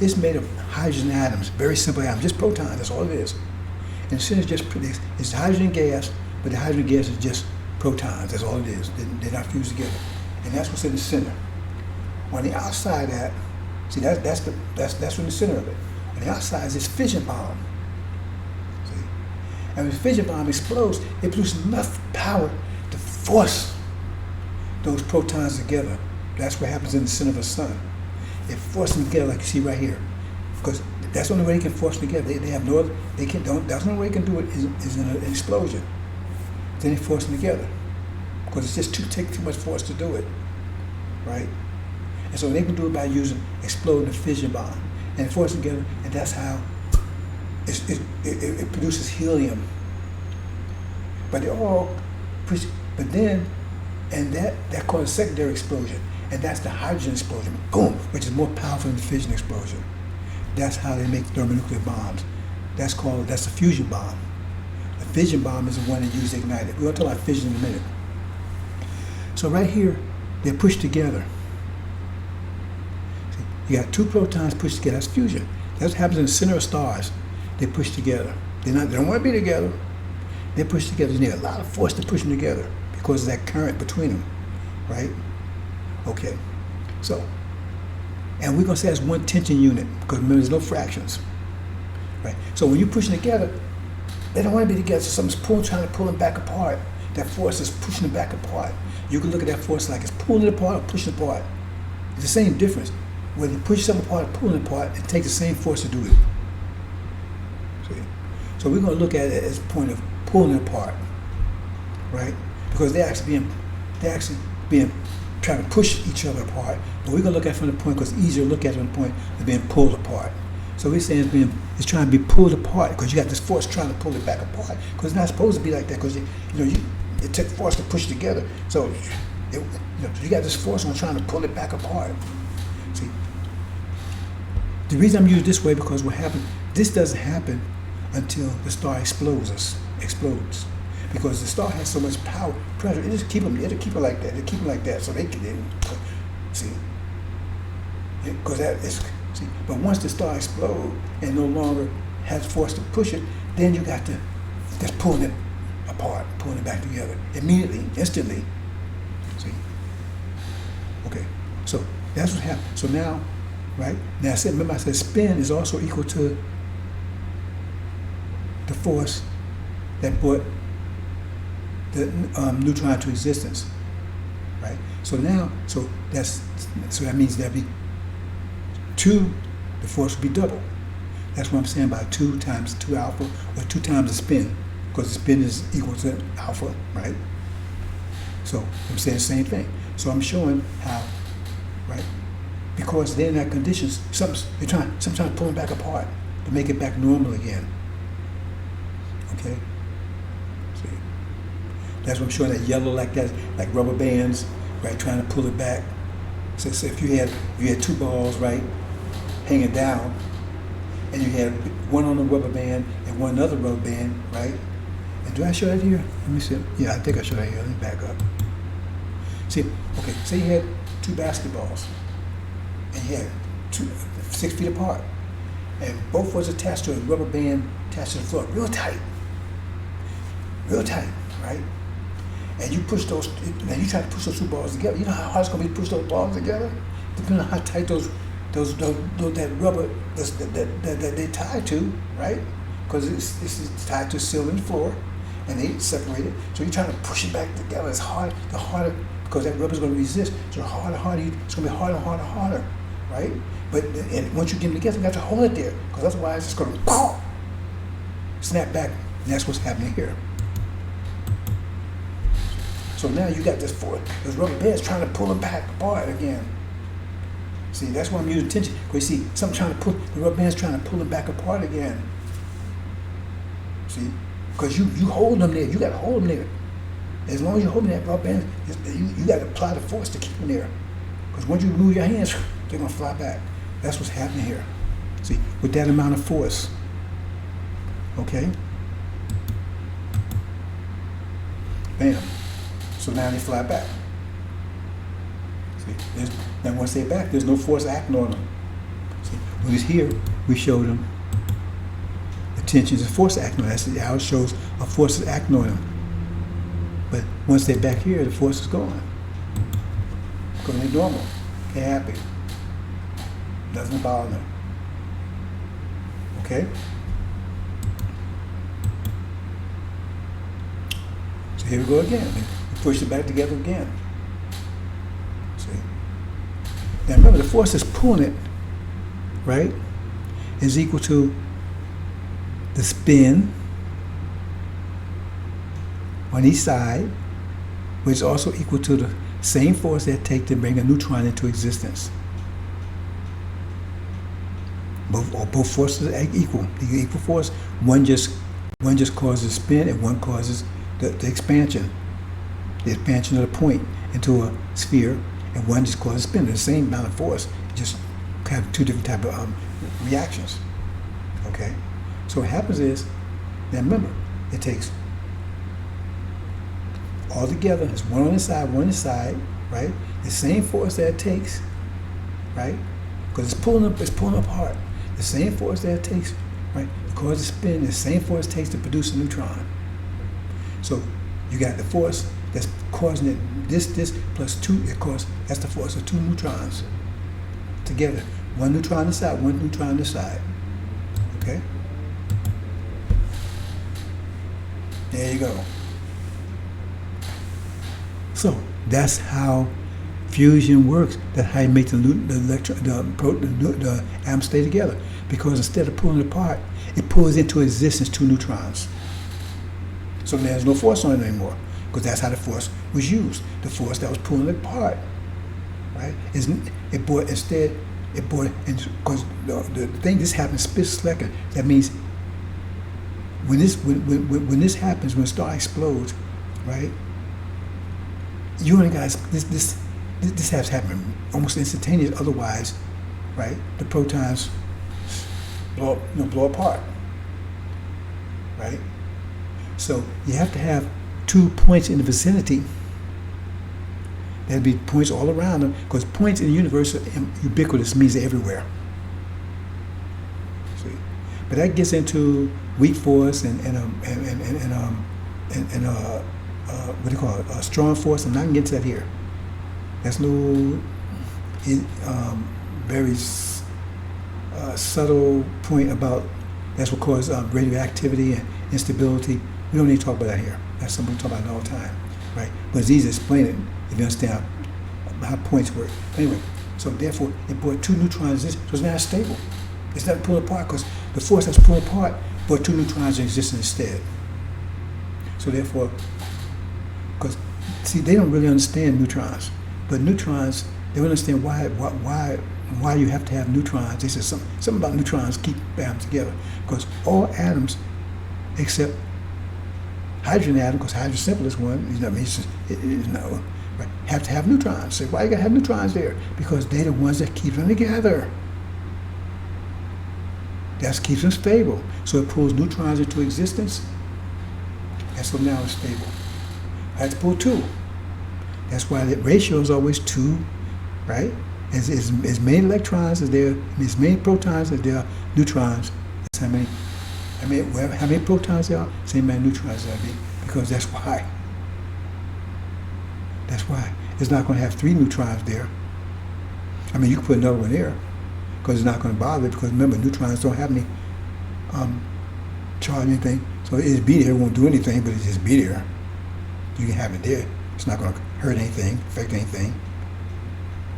it's made of hydrogen atoms, very simple atoms, just protons, that's all it is. And the center is just, it's hydrogen gas, but the hydrogen gas is just protons, that's all it is. They're not fused together. And that's what's in the center. On the outside of that, see, that's in the center of it. On the outside is this fission bomb. See? And when the fission bomb explodes, it produces enough power to force those protons together. That's what happens in the center of the sun. It forces them together like you see right here. Because that's the only way they can force them together. They have no other, that's the only way they can do it is in an explosion. Then they force them together. Because it's just take too much force to do it. Right? And so they can do it by exploding the fission bomb. And force them together, and that's how it produces helium. But they all push, but then, and that causes a secondary explosion. And that's the hydrogen explosion, boom, which is more powerful than the fission explosion. That's how they make thermonuclear bombs. That's the fusion bomb. The fission bomb is the one that uses ignited. We're going to talk about fission in a minute. So right here, they're pushed together. See, you got two protons pushed together. That's fusion. That's what happens in the center of stars. They push together. They don't want to be together. They push together. You need a lot of force to push them together because of that current between them, right? Okay, so, and we're going to say that's one tension unit because remember there's no fractions, right? So when you push them together, they don't want to be together, so something's trying to pull them back apart. That force is pushing them back apart. You can look at that force like it's pulling it apart or pushing it apart. It's the same difference. Whether you push something apart or pulling it apart, it takes the same force to do it. See? So we're going to look at it as a point of pulling it apart, right? Because they're actually being trying to push each other apart, but we're going to look at it from the point because it's easier to look at it from the point of being pulled apart. So we're saying it's trying to be pulled apart because you got this force trying to pull it back apart because it's not supposed to be like that because it took force to push together. So you got this force on trying to pull it back apart. See, the reason I'm using it this way because what happened, this doesn't happen until the star explodes. Because the star has so much power, pressure, it'll keep them like that. It'll keep them like that, so they see. Because but once the star explodes and no longer has force to push it, then you got to just pulling it apart, pulling it back together immediately, instantly. See? Okay, so that's what happened. So now, right now, remember I said spin is also equal to the force that brought the neutron to existence, right? So now, so that means there'll be the force will be double. That's what I'm saying by 2 times 2 alpha, or 2 times the spin, because the spin is equal to alpha, right? So I'm saying the same thing. So I'm showing how, right? Because they're in that conditions, they're trying sometimes pulling back apart to make it back normal again. Okay? See? That's what I'm showing, that yellow like that, like rubber bands, right? Trying to pull it back. So if you had two balls, right, hanging down, and you had one on the rubber band and one other rubber band, right? And do I show that here? Let me see. Yeah, I think I showed that here. Let me back up. See, okay, say you had two basketballs, and you had 6 feet apart, and both was attached to a rubber band attached to the floor, real tight, right? And you push those, now you try to push those two balls together. You know how hard it's going to be to push those balls together? Depending on how tight that rubber that they tied to, right? Because it's tied to the ceiling and the floor, and they separated. So you're trying to push it back together. It's hard, the harder, because that rubber's going to resist. So the harder, it's going to be harder, right? But and once you get them together, you have to hold it there, because otherwise it's going to snap back. And that's what's happening here. So now you got this rubber bands trying to pull them back apart again. See, that's why I'm using tension. Because you see, the rubber band's trying to pull them back apart again. See, because you hold them there. You got to hold them there. As long as you're holding that rubber band, you got to apply the force to keep them there. Because once you move your hands, they're going to fly back. That's what's happening here. See, with that amount of force. Okay? Bam. So now they fly back. See, now once they're back, there's no force acting on them. See, when it's here, we showed them the tension is a force acting on them. That's how it shows a force is acting on them. But once they're back here, the force is gone. Because they're normal, they're happy. Doesn't bother them. Okay? So here we go again. Push it back together again. See? Now remember, the force that's pulling it, right, is equal to the spin on each side, which is also equal to the same force that it takes to bring a neutron into existence. Both forces are equal. The equal force. One just causes spin, and one causes the expansion. The expansion of the point into a sphere, and one just causes spin. The same amount of force, just have two different type of reactions. Okay, so what happens is, now remember, it takes all together. It's one on this side, one on this side, right? The same force that it takes, right? Because it's pulling apart. The same force that it takes, right, to cause the spin. The same force it takes to produce a neutron. So you got the force that's causing it, this plus two, that's the force of two neutrons together. One neutron this side, one neutron this side. Okay? There you go. So that's how fusion works. That's how you make the atoms stay together. Because instead of pulling it apart, it pulls into existence two neutrons. So there's no force on it anymore, because that's how the force was used. The force that was pulling it apart, right? Because the thing, this happens split second. That means when this happens, when a star explodes, right? You only guys, this has to happen almost instantaneous. Otherwise, right? The protons blow apart, right? So you have to have 2 points in the vicinity. There'd be points all around them, because points in the universe are ubiquitous, means they're everywhere. See, but that gets into weak force and what do you call it? Strong force. I'm not gonna get into that here. That's no very subtle point about that's what causes radioactivity and instability. We don't need to talk about that here. That's something we talk about all the time, right? But it's easy to explain it if you understand how points work. Anyway, so therefore it brought two neutrons in, so it's now stable. It's not pulling apart, because the force that's pulling apart brought two neutrons in existence instead. So therefore, because See, they don't really understand neutrons, but neutrons, they don't understand why you have to have neutrons. They said something about neutrons keep atoms together, because all atoms except hydrogen atom, because hydrogen's the simplest one, you know what I mean? Right, have to have neutrons. Say, why you gotta have neutrons there? Because they're the ones that keep them together. That keeps them stable. So it pulls neutrons into existence, and so now it's stable. I have to pull 2. That's why the ratio is always 2, right? As many electrons as there, as many protons as there are neutrons. That's how many protons there are, same amount of neutrons there be, because that's why. That's why. It's not going to have 3 neutrons there. I mean, you can put another one there, because it's not going to bother it, because remember, neutrons don't have any charge or anything. So it just be there, it won't do anything, but it just be there. You can have it there. It's not going to hurt anything, affect anything,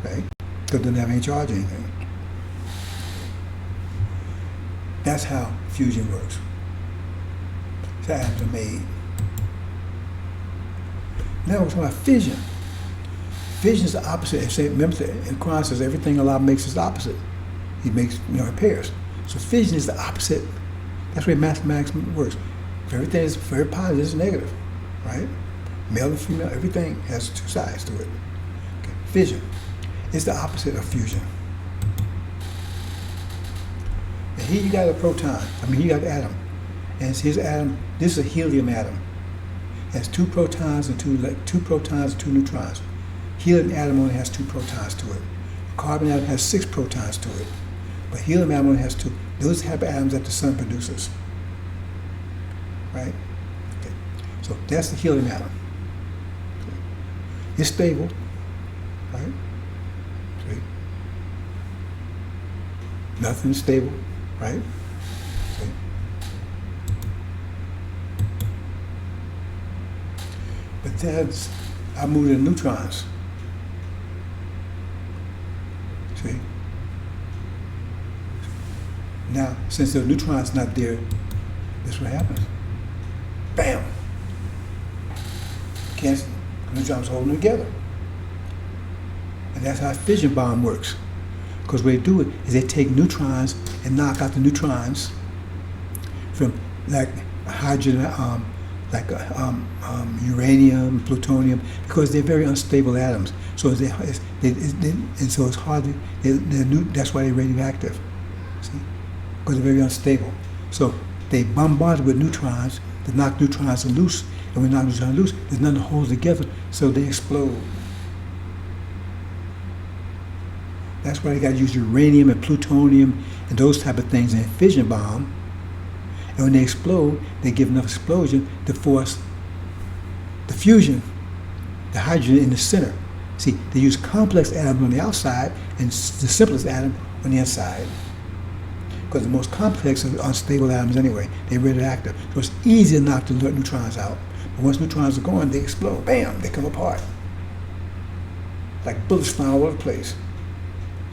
right? Because it doesn't have any charge or anything. That's how fusion works. So atoms are made. Now we're talking about fission. Fission is the opposite. Remember, in Quran says everything Allah makes is the opposite. He makes, in pairs. So fission is the opposite. That's where mathematics works. If everything is very positive, it's negative, right? Male and female, everything has 2 sides to it. Okay. Fission is the opposite of fusion. And here you got a proton. Here you got an atom. And his atom, this is a helium atom. It has 2 protons and 2 protons and 2 neutrons. Helium atom only has 2 protons to it. Carbon atom has 6 protons to it. But helium atom only has 2. Those type of atoms that the sun produces. Right? Okay. So that's the helium atom. Okay. It's stable. Right? See? Nothing's stable. Right? Okay. But that's, I move the neutrons. See? Now, since the neutron's not there, this is what happens. Bam! Cancel. The neutrons holding them together. And that's how a fission bomb works. Because what they do is they take neutrons and knock out the neutrons from like hydrogen, uranium, plutonium, because they're very unstable atoms. So and so it's hard to. That's why they're radioactive. See, because they're very unstable. So they bombard with neutrons to knock neutrons loose, and when knock neutrons loose, there's nothing to hold together, so they explode. That's why they got to use uranium and plutonium and those type of things in a fission bomb. And when they explode, they give enough explosion to force the fusion, the hydrogen in the center. See, they use complex atoms on the outside and the simplest atom on the inside. Because the most complex are unstable atoms anyway. They're radioactive. So it's easy to knock the neutrons out. But once neutrons are gone, they explode. Bam! They come apart. Like bullets flying all over the place.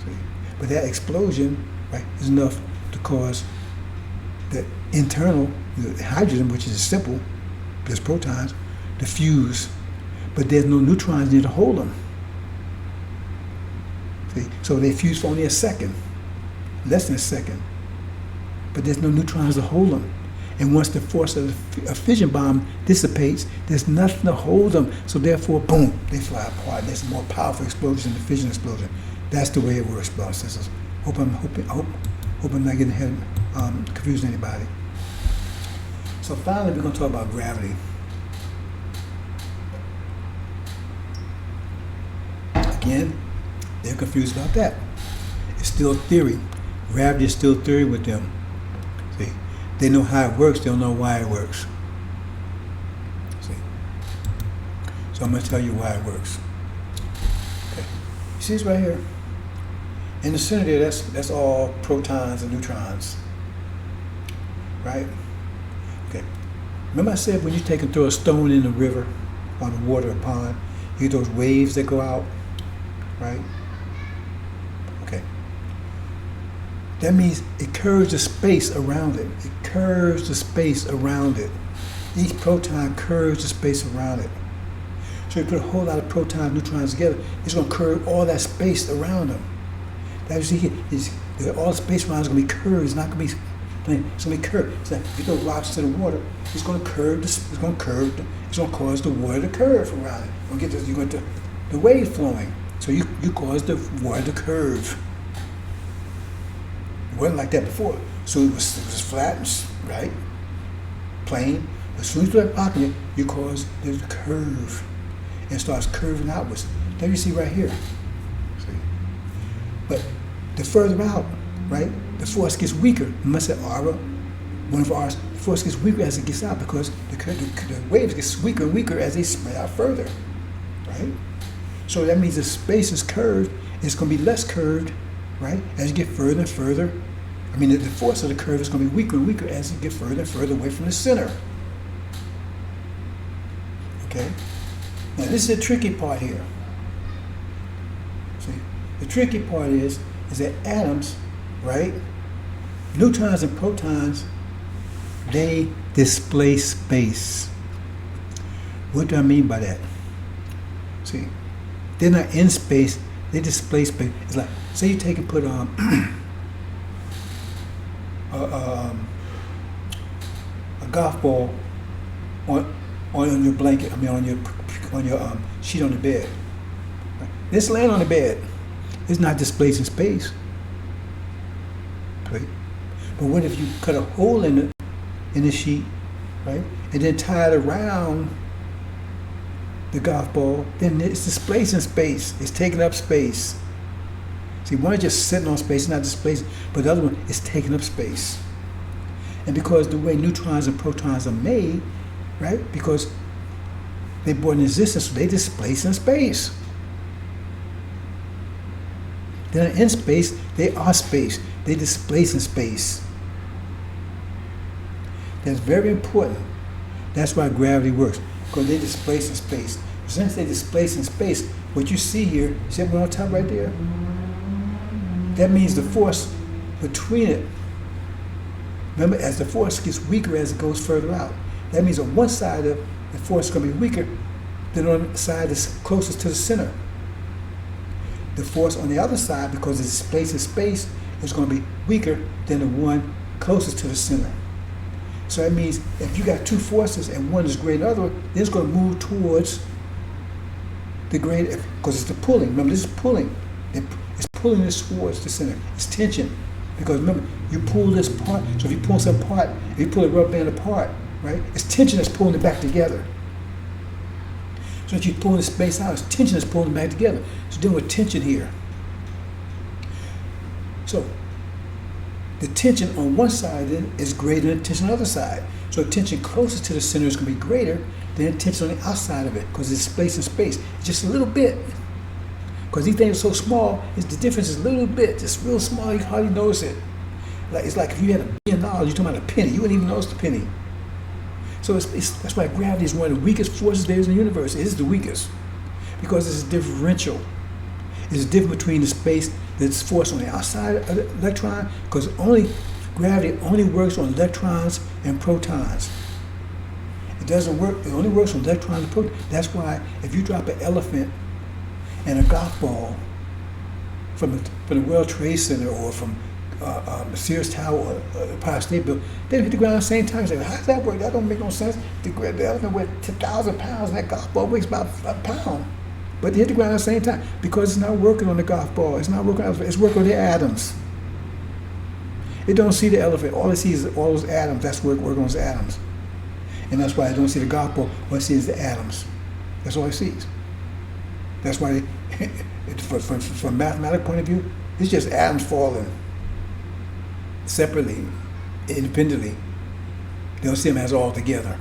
See? But that explosion, right, is enough to cause the internal, the hydrogen, which is simple, there's protons, to fuse. But there's no neutrons there to hold them. See? So they fuse for only a second, less than a second. But there's no neutrons to hold them. And once the force of a fission bomb dissipates, there's nothing to hold them. So therefore, boom, they fly apart. There's a more powerful explosion than the fission explosion. That's the way it works, brothers and sisters. Hope I'm not getting ahead, confusing anybody. So finally, we're going to talk about gravity. Again, they're confused about that. It's still theory. Gravity is still theory with them. See, they know how it works, they don't know why it works. See, so I'm going to tell you why it works. Okay, you see this right here? In the center there, that's all protons and neutrons, right? Okay. Remember I said when you take and throw a stone in a river, on the water, a pond, you get those waves that go out, right? Okay. That means it curves the space around it. It curves the space around it. Each proton curves the space around it. So you put a whole lot of protons, neutrons together, it's going to curve all that space around them. That you see here, all the space around is going to be curved. It's not going to be plain. It's going to be curved. It's like if you throw rocks to the water, it's going to curve. It's going to cause the water to curve around it. You're going to get the wave flowing. So you cause the water to curve. It wasn't like that before. So it was flat, right? Plain. As soon as you start rocking it, you cause the curve. And it starts curving outwards. There you see right here. See? But the further out, right, the force gets weaker. Must say one of ours, the force gets weaker as it gets out because the waves get weaker and weaker as they spread out further. Right? So that means the space is curved. It's going to be less curved, right, as you get further and further. I mean, the force of the curve is going to be weaker and weaker as you get further and further away from the center. Okay? Now, this is the tricky part here. See, the tricky part is that atoms, right, neutrons and protons, they displace space. What do I mean by that? See, they're not in space, they displace space. It's like, say you take and put a golf ball on your blanket, on your sheet on the bed. Right? This land on the bed is not displacing space. Right? But what if you cut a hole in the sheet, right, and then tie it around the golf ball? Then it's displacing space. It's taking up space. See, one is just sitting on space, it's not displacing, but the other one is taking up space. And because the way neutrons and protons are made, right, because they born in existence, so they displace in space. They're not in space, they are space. They displace in space. That's very important. That's why gravity works, because they displace in space. Since they displace in space, what you see here, see that one on top right there? That means the force between it, remember, as the force gets weaker as it goes further out, that means on one side of the force is going to be weaker than on the side that's closest to the center. The force on the other side, because it's displaced in space, is going to be weaker than the one closest to the center. So that means if you got two forces and one is greater than the other, then it's going to move towards the greater, because it's the pulling. Remember, this is pulling. It's pulling this towards the center. It's tension. Because remember, you pull this part, so if you pull some part, if you pull a rubber band apart, right, it's tension that's pulling it back together. So if you pull the space out, it's tension that's pulling it back together. It's dealing with tension here. So the tension on one side then is greater than the tension on the other side. So the tension closest to the center is going to be greater than the tension on the outside of it, because it's displacing space. Just a little bit. Because these things are so small, the difference is a little bit, just real small, you can hardly notice it. It's like if you had $1 billion, you're talking about a penny, you wouldn't even notice the penny. So that's why gravity is one of the weakest forces there is in the universe. It is the weakest, because it's a differential. It's a difference between the space that's force on the outside of the electron, because gravity only works on electrons and protons. It doesn't work, it only works on electrons and protons. That's why if you drop an elephant and a golf ball from the World Trade Center or from the Sears Tower or the Empire State Building, they hit the ground at the same time. You say, how does that work? That don't make no sense. The elephant weighs 10,000 pounds and that golf ball weighs about a pound. But they hit the ground at the same time because it's not working on the golf ball. It's not working on the elephant. It's working on the atoms. It don't see the elephant. All it sees is all those atoms. That's working on those atoms. And that's why I don't see the golf ball. All it sees is the atoms. That's all it sees. That's why, from a mathematical point of view, it's just atoms falling separately, independently. They don't see them as all together.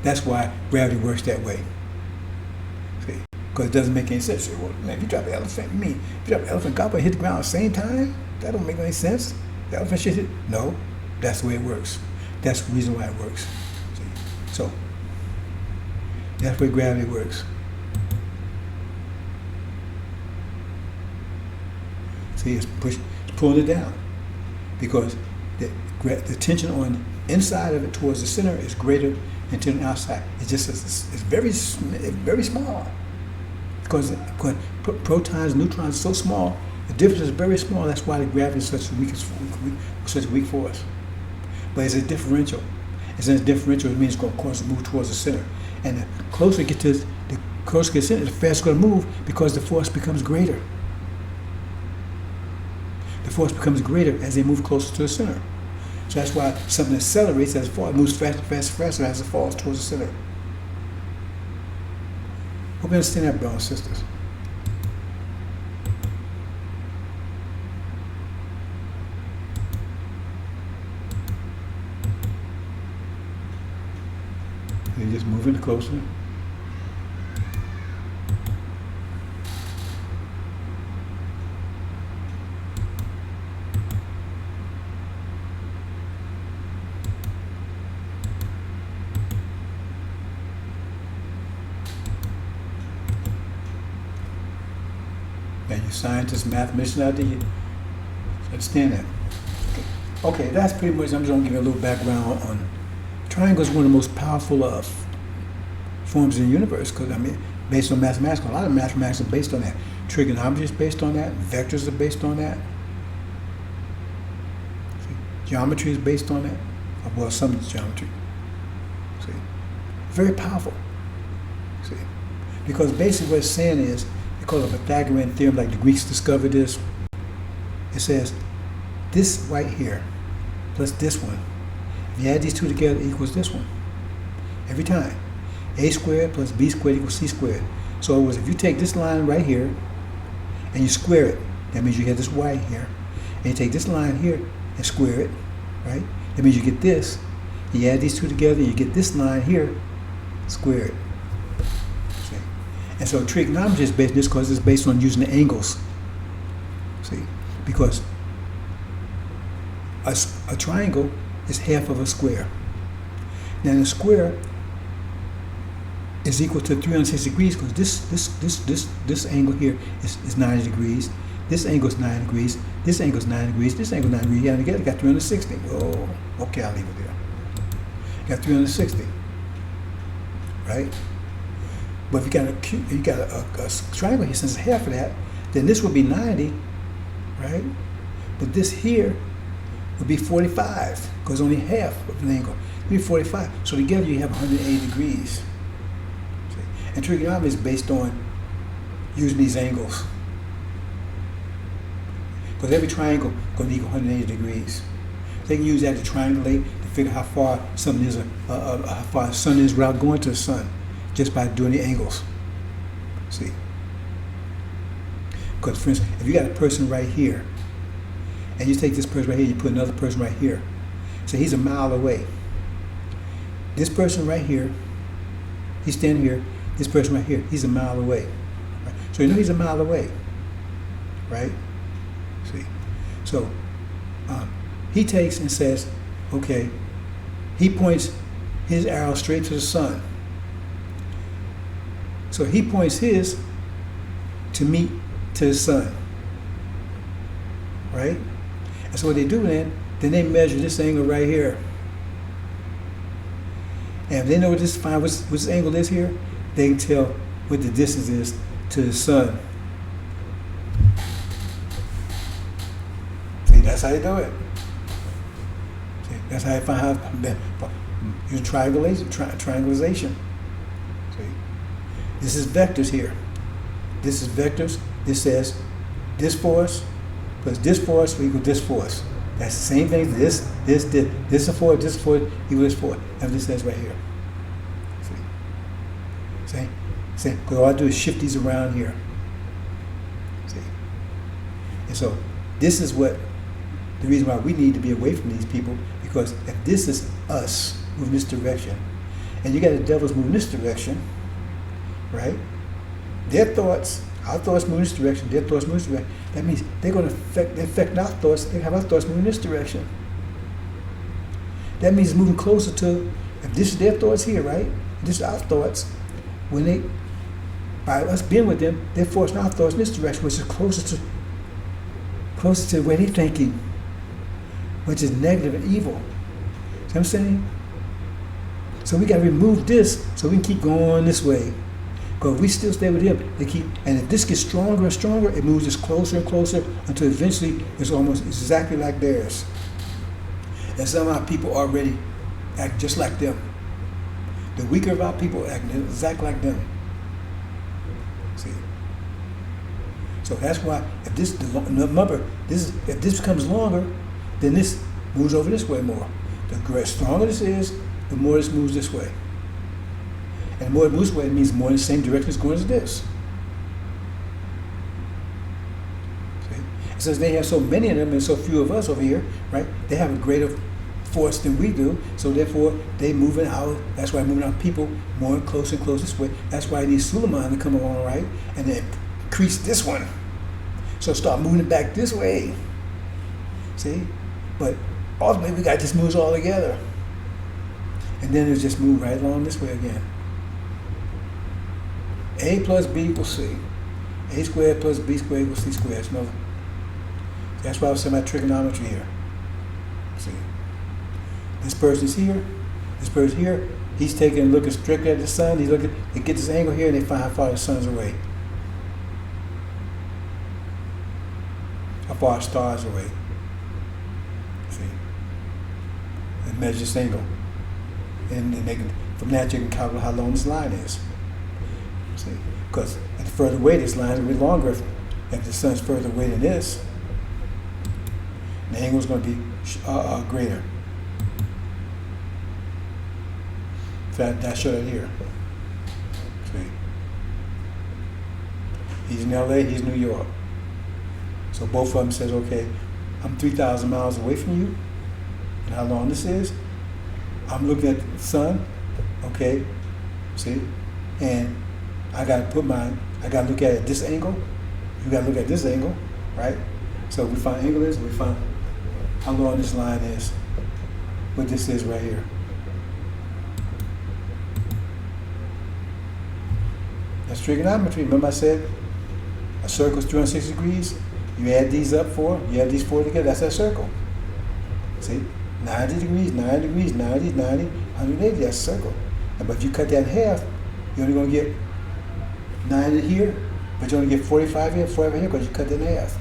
That's why gravity works that way. See, because it doesn't make any sense. Well, man, if you drop an elephant, if you drop an elephant golf and hit the ground at the same time, that don't make any sense. The elephant should hit. No, that's the way it works. That's the reason why it works. See? So that's where gravity works. See, it's pulling it down because the tension on the inside of it towards the center is greater and to the outside. It's very small because protons, neutrons are so small. The difference is very small. That's why the gravity is such a weak force. But it's a differential. And since it's differential, it means it's going to cause it to move towards the center. And the closer it gets to the center, the faster it's going to move because the force becomes greater. The force becomes greater as they move closer to the center. So that's why something accelerates as it falls. It moves faster as it falls towards the center. Hope you understand that, brothers and sisters. You're just moving closer. Now you scientists, mathematicians out there, you understand that. Okay, that's pretty much, I'm just going to give you a little background on triangle is one of the most powerful forms in the universe because, I mean, based on mathematics, a lot of mathematics are based on that. Trigonometry is based on that. Vectors are based on that. See? Geometry is based on that. Well, some geometry. See? Very powerful. See? Because basically what it's saying is, they call it a Pythagorean theorem, like the Greeks discovered this. It says, this right here plus this one, if you add these two together, it equals this one. Every time. A squared plus B squared equals C squared. So it was, if you take this line right here and you square it, that means you get this y here. And you take this line here and square it, right? That means you get this. You add these two together and you get this line here, square it. See? And so trigonometry is based on this because it's based on using the angles. See? Because a triangle is half of a square. Now the square is equal to 360 degrees because this angle here is 90 degrees. This angle is 9 degrees. This angle is 9 degrees. This angle is 9 degrees. Yeah, together got 360. Oh, okay, I'll leave it there. Got 360, right? But if you got a triangle here, since it's half of that, then this would be 90, right? But this here would be 45 because only half of an angle. It would be 45. So together you have 180 degrees. See? And trigonometry is based on using these angles. Because every triangle is going to equal 180 degrees. They can use that to triangulate to figure how far something is, how far the sun is without going to the sun, just by doing the angles. See? Because for instance, if you got a person right here, and you take this person right here, you put another person right here. So he's a mile away. This person right here, he's standing here. This person right here, he's a mile away. Right? So you know he's a mile away, right? See? So he takes and says, okay, he points his arrow straight to the sun. So he points his to meet to the sun, right? And so what they do then they measure this angle right here. And if they know what this angle is here, they can tell what the distance is to the sun. See, that's how you do it. See, that's how you find how using triangulation. See, this is vectors here. This is vectors. This says this force plus this force will equal this force. That's the same thing. This is a force, this force equal this force. That's what this says right here. See? See? Because all I do is shift these around here. See? And so this is what the reason why we need to be away from these people, because if this is us moving this direction, and you got the devils moving this direction, right? Their thoughts, our thoughts moving this direction, their thoughts moving this direction. That means they're going to affect our thoughts. They have our thoughts moving this direction. That means it's moving closer to, if this is their thoughts here, right? This is our thoughts. When they, by us being with them, they're forcing our thoughts in this direction, which is closer to where they're thinking, which is negative and evil. See what I'm saying? So we got to remove this so we can keep going this way. Because if we still stay with him, they keep, and if this gets stronger and stronger, it moves us closer and closer until eventually it's almost exactly like theirs. And some of our people already act just like them. The weaker of our people act exactly like them. See? So that's why if this, remember, if this becomes longer, then this moves over this way more. The stronger this is, the more this moves this way. And the more it moves this way, it means more in the same direction it's going as this. See? Since they have so many of them and so few of us over here, right? They have a greater force than we do, so therefore they moving out. That's why moving out people more closer and closer this way. That's why I need Suleiman to come along, right? And then increase this one. So start moving it back this way. See? But ultimately we got to just move all together. And then it'll just move right along this way again. A plus B equals C. A squared plus B squared equals C squared. That's why I was saying about trigonometry here. See? This person's here. This person here. He's taking a look strictly at the sun. He's looking. They get this angle here, and they find how far the sun's away. How far stars away. See? And measure this angle, and then they can, from that you can calculate how long this line is. See? Because the further away this line will be longer if the sun's further away than this. The angle is going to be greater. So I show that here. See? He's in LA, he's New York. So both of them says, okay, I'm 3,000 miles away from you. And how long this is? I'm looking at the sun, okay, see? And I got to look at it at this angle. You got to look at this angle, right? So we find angle is, we find how long this line is, what this is right here. That's trigonometry. Remember I said a circle is 360 degrees. You add these up you add these four together, that's that circle. See? 90 degrees, 90 degrees, 90, 90, 180, that's a circle. But if you cut that in half, you're only going to get 90 here, but you only get 45 here, 45 here, because you cut that in half.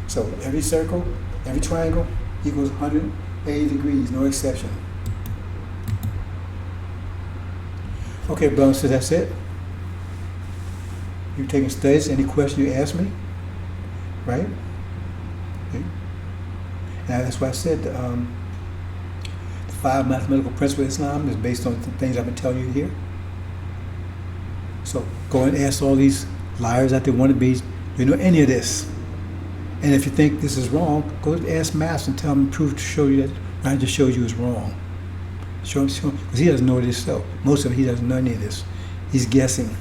So every circle, every triangle equals 180 degrees, no exception. Okay, brothers, so that's it. You're taking studies, any question you ask me, right? Okay. And that's why I said the 5 mathematical principles of Islam is based on the things I've been telling you here. So go and ask all these liars out there, wannabes, do you know any of this? And if you think this is wrong, go ask Master and tell him, prove to show you that I just showed you is wrong. Show him, because he doesn't know it himself. Most of it, he doesn't know any of this. He's guessing.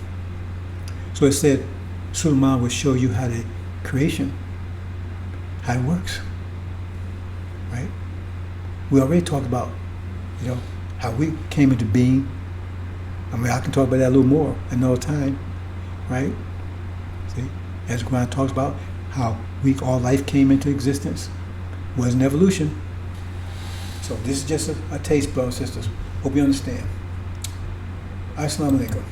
So it said, Suleiman will show you how the creation, how it works, right? We already talked about, how we came into being. I mean, I can talk about that a little more another time, right? See, as Quran talks about how all life came into existence, was an evolution. So this is just a taste, brothers and sisters. Hope you understand. Assalamu alaikum.